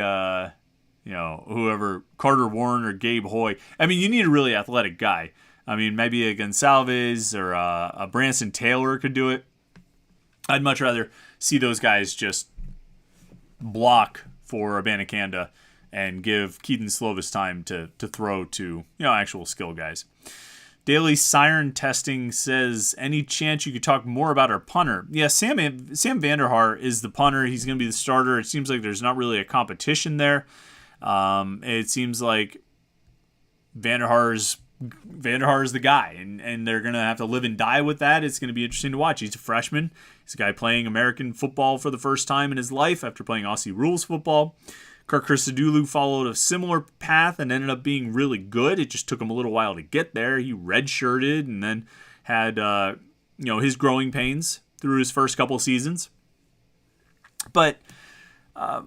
whoever, Carter Warren or Gabe Hoy. I mean, you need a really athletic guy. I mean, maybe a Gonsalves or a Branson Taylor could do it. I'd much rather see those guys just block for Abanikanda and give Kedon Slovis time to throw to, actual skill guys. Daily Siren Testing says, any chance you could talk more about our punter? Yeah, Sam Vanderhaar is the punter. He's going to be the starter. It seems like there's not really a competition there. It seems like Vanderhaar's the guy, and they're going to have to live and die with that. It's going to be interesting to watch. He's a freshman. He's a guy playing American football for the first time in his life after playing Aussie rules football. Kirk Christodoulou followed a similar path and ended up being really good. It just took him a little while to get there. He redshirted and then had his growing pains through his first couple seasons. But I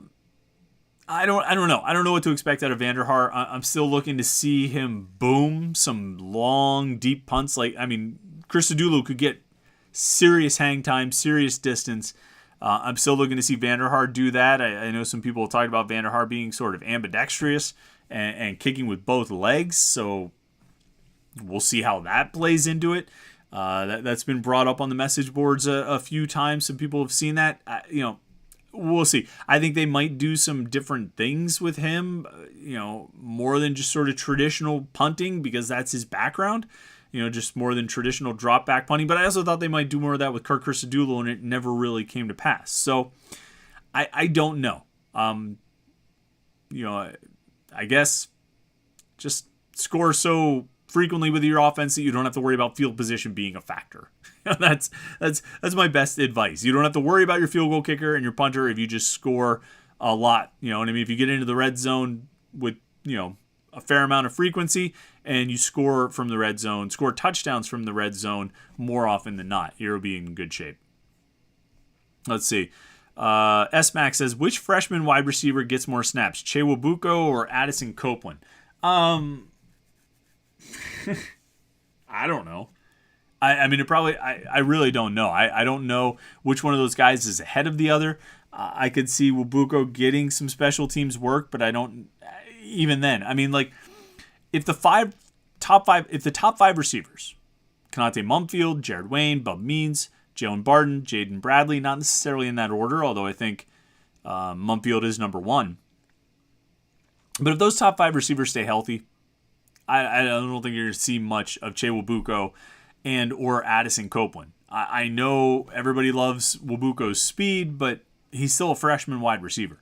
don't know. I don't know what to expect out of Vanderhaar. I'm still looking to see him boom some long, deep punts. Christodoulou could get serious hang time, serious distance. I'm still looking to see Vanderhaar do that. I know some people talked about Vanderhaar being sort of ambidextrous and kicking with both legs. So we'll see how that plays into it. That's been brought up on the message boards a few times. Some people have seen that. We'll see. I think they might do some different things with him, more than just sort of traditional punting because that's his background, just more than traditional drop back punting. But I also thought they might do more of that with Kirk Christodoulou, and it never really came to pass. So I don't know. I guess just score so frequently with your offense that you don't have to worry about field position being a factor. That's my best advice. You don't have to worry about your field goal kicker and your punter if you just score a lot. You know what I mean? If you get into the red zone with, a fair amount of frequency and you score from the red zone, score touchdowns from the red zone more often than not, you'll be in good shape. Let's see. S-Max says, which freshman wide receiver gets more snaps, Chewabuko or Addison Copeland? I don't know. I really don't know. I don't know which one of those guys is ahead of the other. I could see Wabuko getting some special teams work, but I don't. Even then, if the top five receivers, Konate Mumfield, Jared Wayne, Bub Means, Jalen Barden, Jaden Bradley, not necessarily in that order, although I think Mumfield is number one. But if those top 5 receivers stay healthy, I don't think you're going to see much of Chewabuko and or Addison Copeland. I know everybody loves Wabuko's speed, but he's still a freshman wide receiver.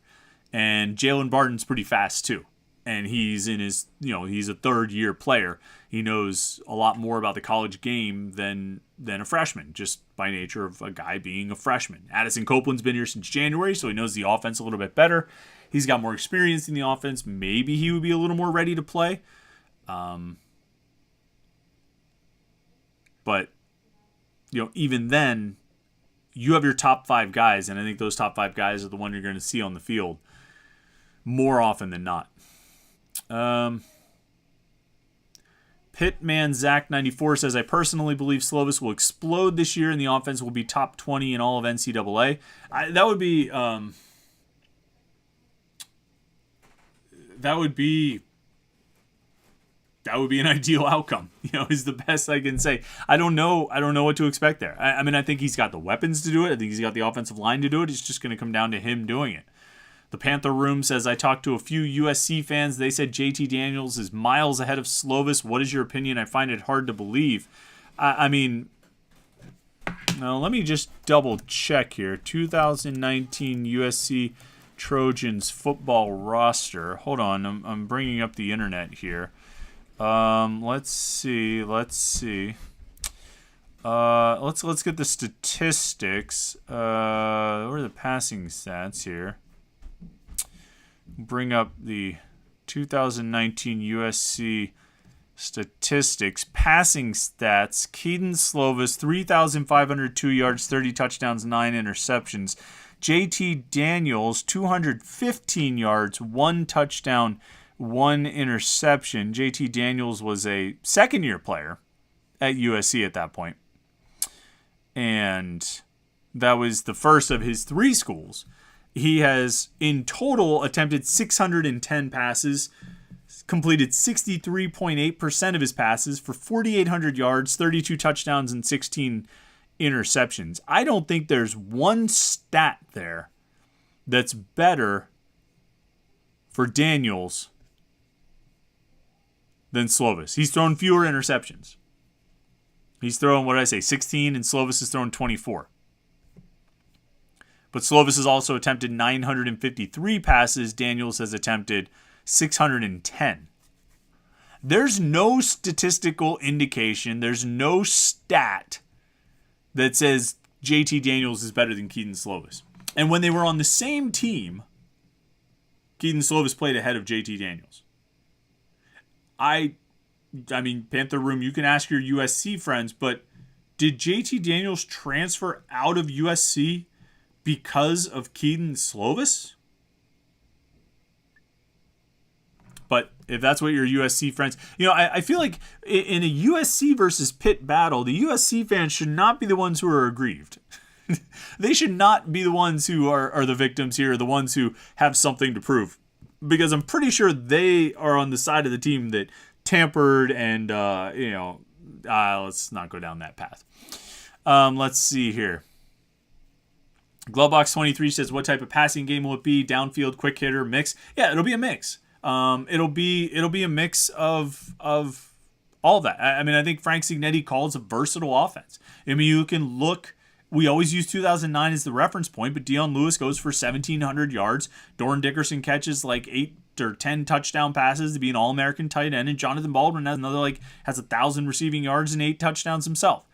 And Jalen Barton's pretty fast too. And he's in his, he's a third-year player. He knows a lot more about the college game than a freshman, just by nature of a guy being a freshman. Addison Copeland's been here since January, so he knows the offense a little bit better. He's got more experience in the offense. Maybe he would be a little more ready to play. But, even then, you have your top 5 guys, and I think those top 5 guys are the one you're going to see on the field more often than not. Pitman Zach 94 says, I personally believe Slovis will explode this year and the offense will be top 20 in all of NCAA. That would be an ideal outcome, is the best I can say. I don't know what to expect there. I think he's got the weapons to do it. I think he's got the offensive line to do it. It's just going to come down to him doing it. The Panther Room says, I talked to a few USC fans. They said JT Daniels is miles ahead of Slovis. What is your opinion? I find it hard to believe. Now let me just double check here. 2019 USC Trojans football roster. Hold on, I'm bringing up the internet here. Let's see. Let's get the statistics. Where are the passing stats here? Bring up the 2019 USC statistics. Passing stats. Kedon Slovis, 3,502 yards, 30 touchdowns, 9 interceptions. JT Daniels, 215 yards, 1 touchdown, 1 interception. JT Daniels was a second-year player at USC at that point. And that was the first of his 3 schools. He has, in total, attempted 610 passes, completed 63.8% of his passes for 4,800 yards, 32 touchdowns, and 16 interceptions. I don't think there's one stat there that's better for Daniels than Slovis. He's thrown fewer interceptions. He's thrown, 16, and Slovis has thrown 24. But Slovis has also attempted 953 passes. Daniels has attempted 610. There's no statistical indication, there's no stat that says JT Daniels is better than Kedon Slovis. And when they were on the same team, Kedon Slovis played ahead of JT Daniels. I mean, Panther Room, you can ask your USC friends, but did JT Daniels transfer out of USC because of Kedon Slovis? But if that's what your USC friends... I feel like in a USC versus Pitt battle, the USC fans should not be the ones who are aggrieved. They should not be the ones who are the victims here, the ones who have something to prove. Because I'm pretty sure they are on the side of the team that tampered and, let's not go down that path. Let's see here. Glovebox23 says, what type of passing game will it be? Downfield, quick hitter, mix? Yeah, it'll be a mix. It'll be a mix of all that. I mean, I think Frank Cignetti calls a versatile offense. I mean, you can look. We always use 2009 as the reference point, but Dion Lewis goes for 1,700 yards. Doran Dickerson catches like 8 or 10 touchdown passes to be an All-American tight end, and Jonathan Baldwin has 1,000 receiving yards and 8 touchdowns himself.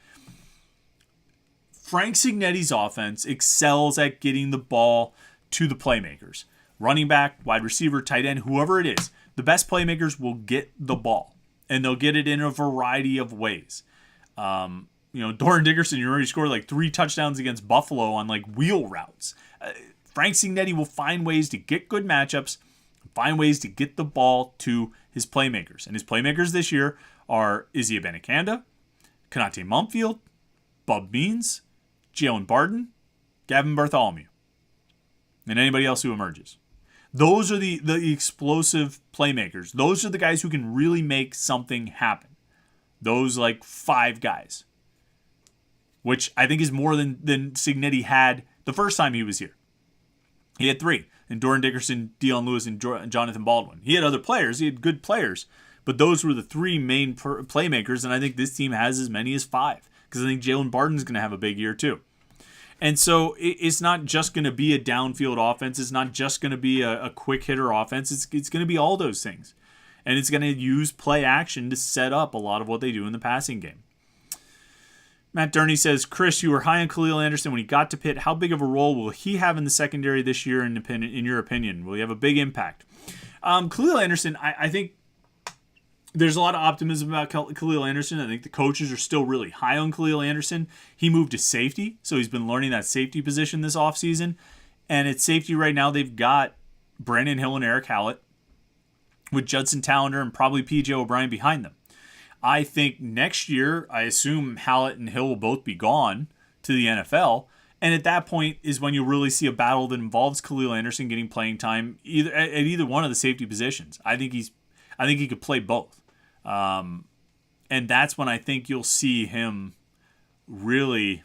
Frank Cignetti's offense excels at getting the ball to the playmakers. Running back, wide receiver, tight end, whoever it is, the best playmakers will get the ball, and they'll get it in a variety of ways. Doran Dickerson, you already scored like 3 touchdowns against Buffalo on like wheel routes. Frank Cignetti will find ways to get good matchups, find ways to get the ball to his playmakers. And his playmakers this year are Izzy Abanikanda, Konate Mumpfield, Bub Means, Jalen Barden, Gavin Bartholomew, and anybody else who emerges. Those are the explosive playmakers. Those are the guys who can really make something happen. Those like 5 guys, which I think is more than Cignetti had the first time he was here. He had 3, and Doran Dickerson, Dion Lewis, and Jonathan Baldwin. He had other players. He had good players, but those were the 3 main playmakers, and I think this team has as many as 5, because I think Jalen Barden's going to have a big year too. And so it's not just going to be a downfield offense. It's not just going to be a quick hitter offense. It's going to be all those things. And it's going to use play action to set up a lot of what they do in the passing game. Matt Durney says, Chris, you were high on Khalil Anderson when he got to Pitt. How big of a role will he have in the secondary this year, in your opinion? Will he have a big impact? Khalil Anderson, I think there's a lot of optimism about Khalil Anderson. I think the coaches are still really high on Khalil Anderson. He moved to safety, so he's been learning that safety position this offseason. And at safety right now, they've got Brandon Hill and Eric Hallett with Judson Tallender and probably P.J. O'Brien behind them. I think next year, I assume Hallett and Hill will both be gone to the NFL. And at that point is when you'll really see a battle that involves Khalil Anderson getting playing time at either one of the safety positions. I think he could play both. And that's when I think you'll see him really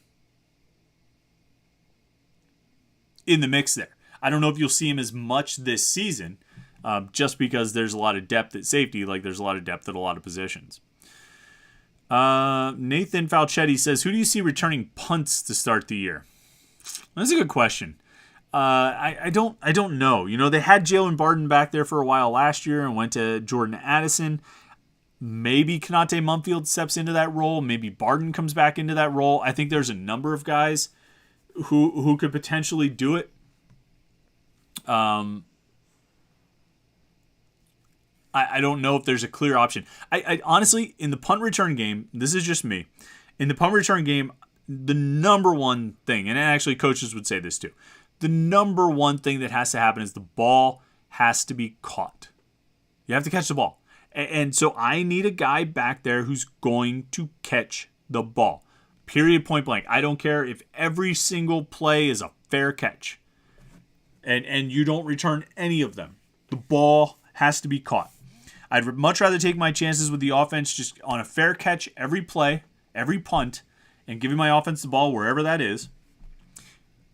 in the mix there. I don't know if you'll see him as much this season, just because there's a lot of depth at safety, like there's a lot of depth at a lot of positions. Nathan Falchetti says, who do you see returning punts to start the year? That's a good question. I don't know. You know, they had Jalen Barden back there for a while last year and went to Jordan Addison. Maybe Kanate Mumfield steps into that role. Maybe Barden comes back into that role. I think there's a number of guys who could potentially do it. I don't know if there's a clear option. I honestly, in the punt return game, this is just me. In the punt return game, the number one thing, and actually coaches would say this too, the number one thing that has to happen is the ball has to be caught. You have to catch the ball. And so I need a guy back there who's going to catch the ball. Period, point blank. I don't care if every single play is a fair catch. And you don't return any of them. The ball has to be caught. I'd much rather take my chances with the offense just on a fair catch every play, every punt, and giving my offense the ball wherever that is,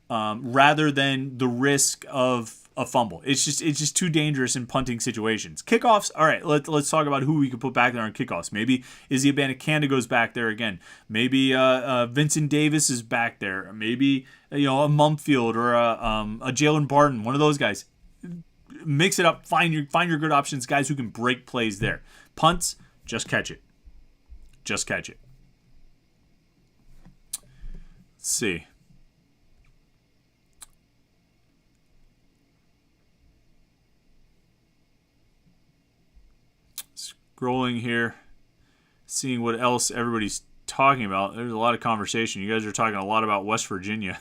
rather than the risk of a fumble. It's just too dangerous in punting situations. Kickoffs, all right, let's talk about who we could put back there on kickoffs. Maybe Izzy Abanikanda goes back there again. Maybe Vincent Davis is back there. Maybe a Mumfield or a Jalen Barden, one of those guys. Mix it up, find your good options, guys who can break plays there. Punts, just catch it. Just catch it. Let's see. Scrolling here, seeing what else everybody's talking about. There's a lot of conversation. You guys are talking a lot about West Virginia.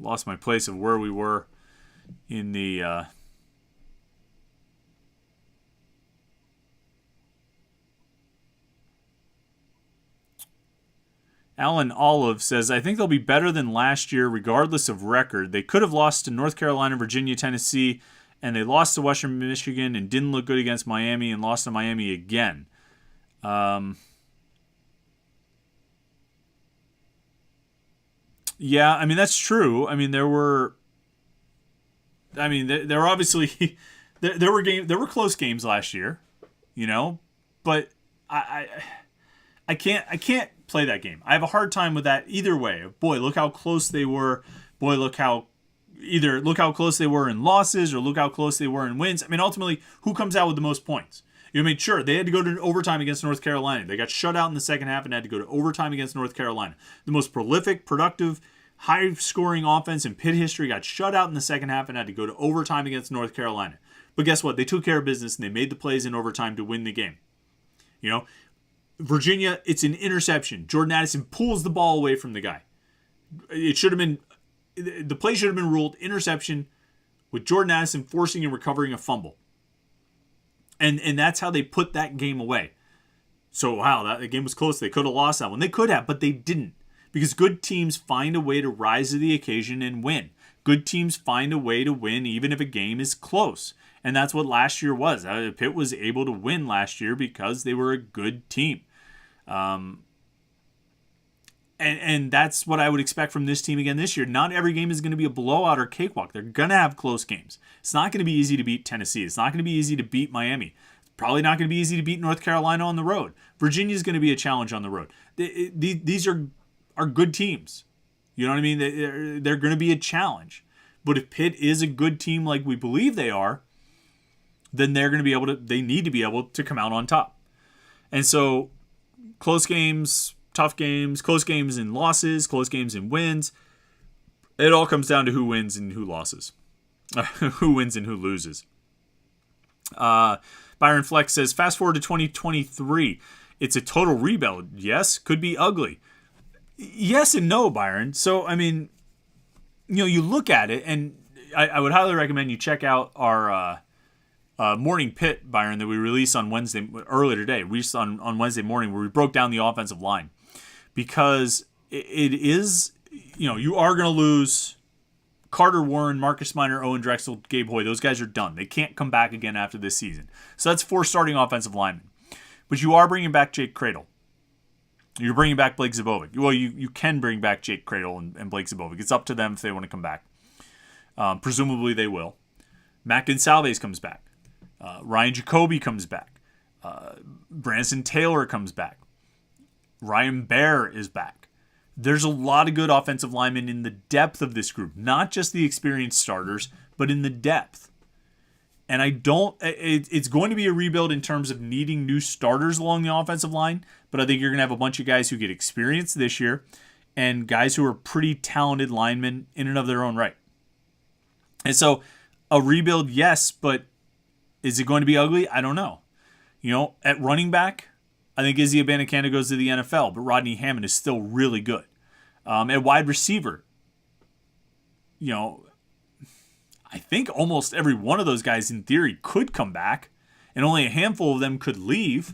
Lost my place of where we were in the Alan Olive says, I think they'll be better than last year regardless of record. They could have lost to North Carolina, Virginia, Tennessee, and they lost to Western Michigan and didn't look good against Miami and lost to Miami again. Yeah, I mean, that's true. I mean, there were obviously there were close games last year, but I can't play that game. I have a hard time with that either way. Boy, look how close they were. Boy, look how close they were in losses or look how close they were in wins. I mean, ultimately, who comes out with the most points? Sure, they had to go to overtime against North Carolina. They got shut out in the second half and had to go to overtime against North Carolina. The most prolific, productive, high-scoring offense in Pitt history got shut out in the second half and had to go to overtime against North Carolina. But guess what? They took care of business and they made the plays in overtime to win the game. Virginia, it's an interception. Jordan Addison pulls the ball away from the guy. The play should have been ruled interception with Jordan Addison forcing and recovering a fumble. And that's how they put that game away. So, wow, that game was close. They could have lost that one. They could have, but they didn't. Because good teams find a way to rise to the occasion and win. Good teams find a way to win even if a game is close. And that's what last year was. Pitt was able to win last year because they were a good team. And that's what I would expect from this team again this year. Not every game is going to be a blowout or cakewalk. They're going to have close games. It's not going to be easy to beat Tennessee. It's not going to be easy to beat Miami. It's probably not going to be easy to beat North Carolina on the road. Virginia is going to be a challenge on the road. These are good teams. You know what I mean? They're going to be a challenge. But if Pitt is a good team like we believe they are, then they need to be able to come out on top. And so close games, tough games, close games and losses, close games and wins. It all comes down to who wins and who loses. Who wins and who loses. Byron Flex says, fast forward to 2023. It's a total rebuild. Yes, could be ugly. Yes and no, Byron. So, I mean, you look at it, and I would highly recommend you check out our Morning Pit, Byron, that we released on Wednesday, earlier today, released on Wednesday morning, where we broke down the offensive line. Because it is, you are going to lose Carter Warren, Marcus Minor, Owen Drexel, Gabe Hoy. Those guys are done. They can't come back again after this season. So that's 4 starting offensive linemen. But you are bringing back Jake Cradle. You're bringing back Blake Zabovic. Well, you can bring back Jake Cradle and Blake Zabovic. It's up to them if they want to come back. Presumably they will. Mac Gonsalves comes back. Ryan Jacoby comes back. Branson Taylor comes back. Ryan Baer is back. There's a lot of good offensive linemen in the depth of this group, not just the experienced starters, but in the depth. And it's going to be a rebuild in terms of needing new starters along the offensive line, but I think you're going to have a bunch of guys who get experience this year and guys who are pretty talented linemen in and of their own right. And so a rebuild, yes, but is it going to be ugly? I don't know. At running back, I think Izzy Abanikanda goes to the NFL, but Rodney Hammond is still really good. At wide receiver, I think almost every one of those guys in theory could come back, and only a handful of them could leave,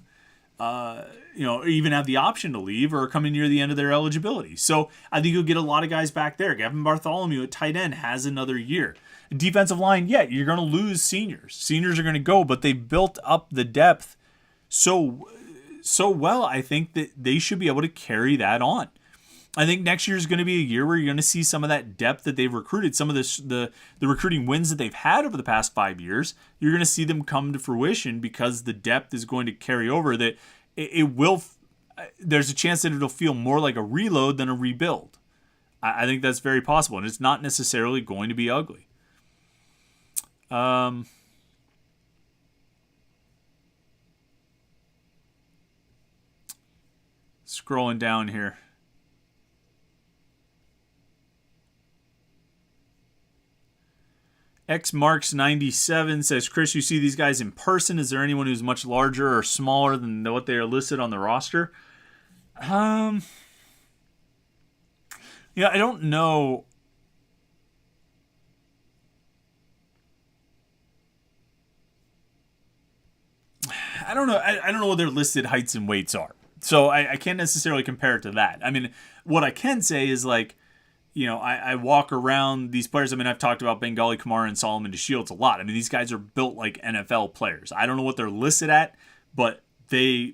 even have the option to leave or come in near the end of their eligibility. So I think you'll get a lot of guys back there. Gavin Bartholomew at tight end has another year. Defensive line, yeah, you're going to lose seniors. Seniors are going to go, but they built up the depth so well, I think that they should be able to carry that on. I think next year is going to be a year where you're going to see some of that depth that they've recruited, some of the recruiting wins that they've had over the past 5 years. You're going to see them come to fruition because the depth is going to carry over. That it will. There's a chance that it'll feel more like a reload than a rebuild. I think that's very possible, and it's not necessarily going to be ugly. Scrolling down here. XMarks97 says, Chris, you see these guys in person. Is there anyone who's much larger or smaller than what they are listed on the roster? I don't know. I don't know. I don't know what their listed heights and weights are. So I can't necessarily compare it to that. I mean, what I can say is I walk around these players. I mean, I've talked about Bengali Kamara and Solomon DeShields a lot. I mean, these guys are built like NFL players. I don't know what they're listed at, but they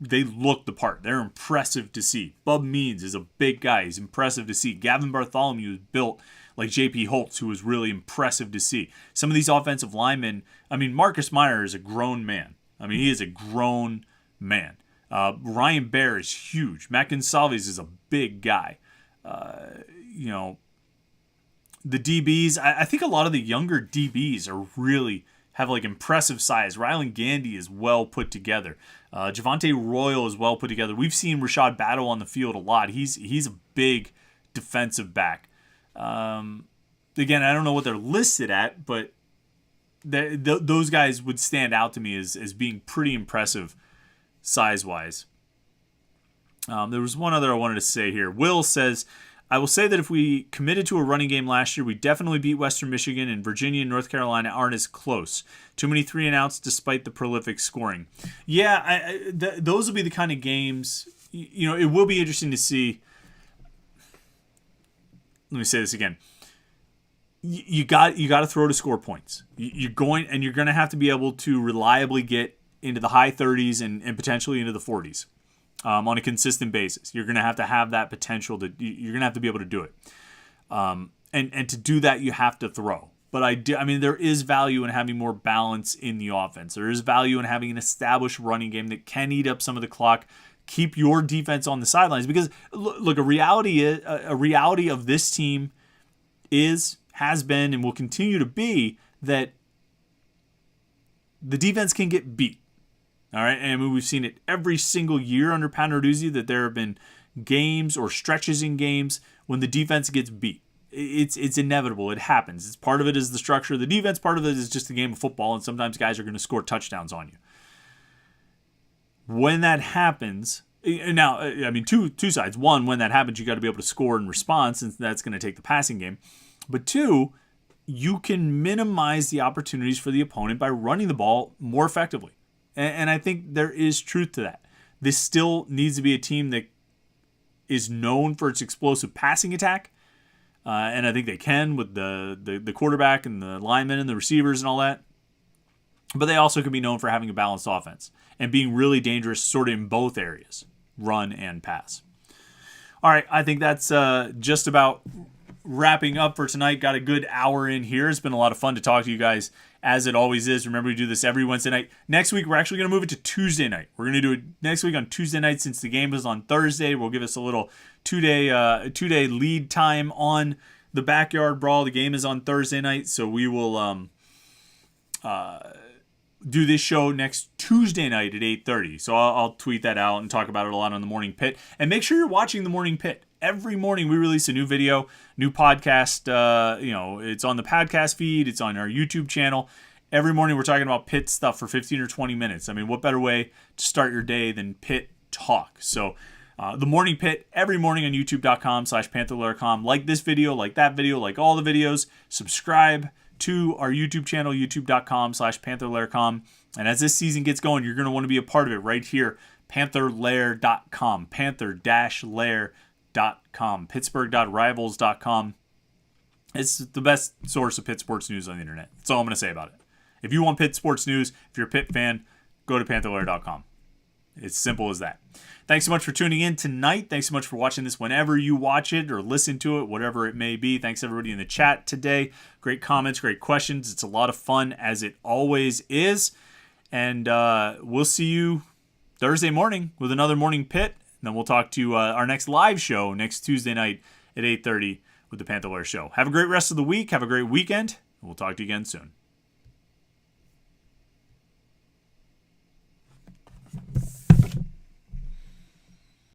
look the part. They're impressive to see. Bub Means is a big guy. He's impressive to see. Gavin Bartholomew is built like J.P. Holtz, who was really impressive to see. Some of these offensive linemen, I mean, Marcus Meyer is a grown man. I mean, he is a grown man. Ryan Baer is huge. Matt Gonsalves is a big guy. The DBs, I think a lot of the younger DBs are really have like impressive size. Rylan Gandy is well put together. Javonte Royal is well put together. We've seen Rashad Battle on the field a lot. He's a big defensive back. Again, I don't know what they're listed at, but those guys would stand out to me as being pretty impressive size-wise. There was one other I wanted to say here. Will says, I will say that if we committed to a running game last year, we definitely beat Western Michigan, and Virginia and North Carolina aren't as close. Too many 3-and-outs despite the prolific scoring. Yeah, those will be the kind of games, it will be interesting to see. Let me say this again. You got to throw to score points. You're going to have to be able to reliably get into the high 30s and potentially into the 40s. On a consistent basis. You're going to have that potential. You're going to have to be able to do it. And to do that, you have to throw. But I mean, there is value in having more balance in the offense. There is value in having an established running game that can eat up some of the clock, keep your defense on the sidelines. Because, look, a reality of this team has been, and will continue to be that the defense can get beat. All right, and I mean, we've seen it every single year under Narduzzi that there have been games or stretches in games when the defense gets beat. It's inevitable. It happens. It's part of it is the structure of the defense. Part of it is just a game of football, and sometimes guys are going to score touchdowns on you. When that happens, now, I mean, two sides. One, when that happens, you got to be able to score in response, and that's going to take the passing game. But two, you can minimize the opportunities for the opponent by running the ball more effectively. And I think there is truth to that. This still needs to be a team that is known for its explosive passing attack. And I think they can with the quarterback and the linemen and the receivers and all that. But they also can be known for having a balanced offense and being really dangerous sort of in both areas, run and pass. All right, I think that's just about wrapping up for tonight. Got a good hour in here. It's been a lot of fun to talk to you guys, as it always is. Remember, we do this every Wednesday night. Next week, we're actually going to move it to Tuesday night. We're going to do it next week on Tuesday night since the game is on Thursday. We'll give us a little two-day lead time on the Backyard Brawl. The game is on Thursday night, so we will do this show next Tuesday night at 8:30. So I'll tweet that out and talk about it a lot on the Morning Pit. And make sure you're watching the Morning Pit. Every morning we release a new video, new podcast. It's on the podcast feed. It's on our YouTube channel. Every morning we're talking about Pitt stuff for 15 or 20 minutes. I mean, what better way to start your day than Pitt talk? So the Morning Pit, every morning on youtube.com/Panther-Lair.com. Like this video, like that video, like all the videos. Subscribe to our YouTube channel, youtube.com/Panther-Lair.com. And as this season gets going, you're going to want to be a part of it right here, Panther-Lair.com, Panther-Lair.com, Pittsburgh.rivals.com. It's the best source of Pitt sports news on the internet. That's all I'm going to say about it. If you want Pitt sports news, if you're a Pitt fan, go to Panther-Lair.com. It's simple as that. Thanks so much for tuning in tonight. Thanks so much for watching this whenever you watch it or listen to it, whatever it may be. Thanks everybody in the chat today. Great comments, great questions. It's a lot of fun, as it always is. And we'll see you Thursday morning with another Morning Pit. And then we'll talk to our next live show next Tuesday night at 8:30 with the Panther-Lair Show. Have a great rest of the week. Have a great weekend. We'll talk to you again soon.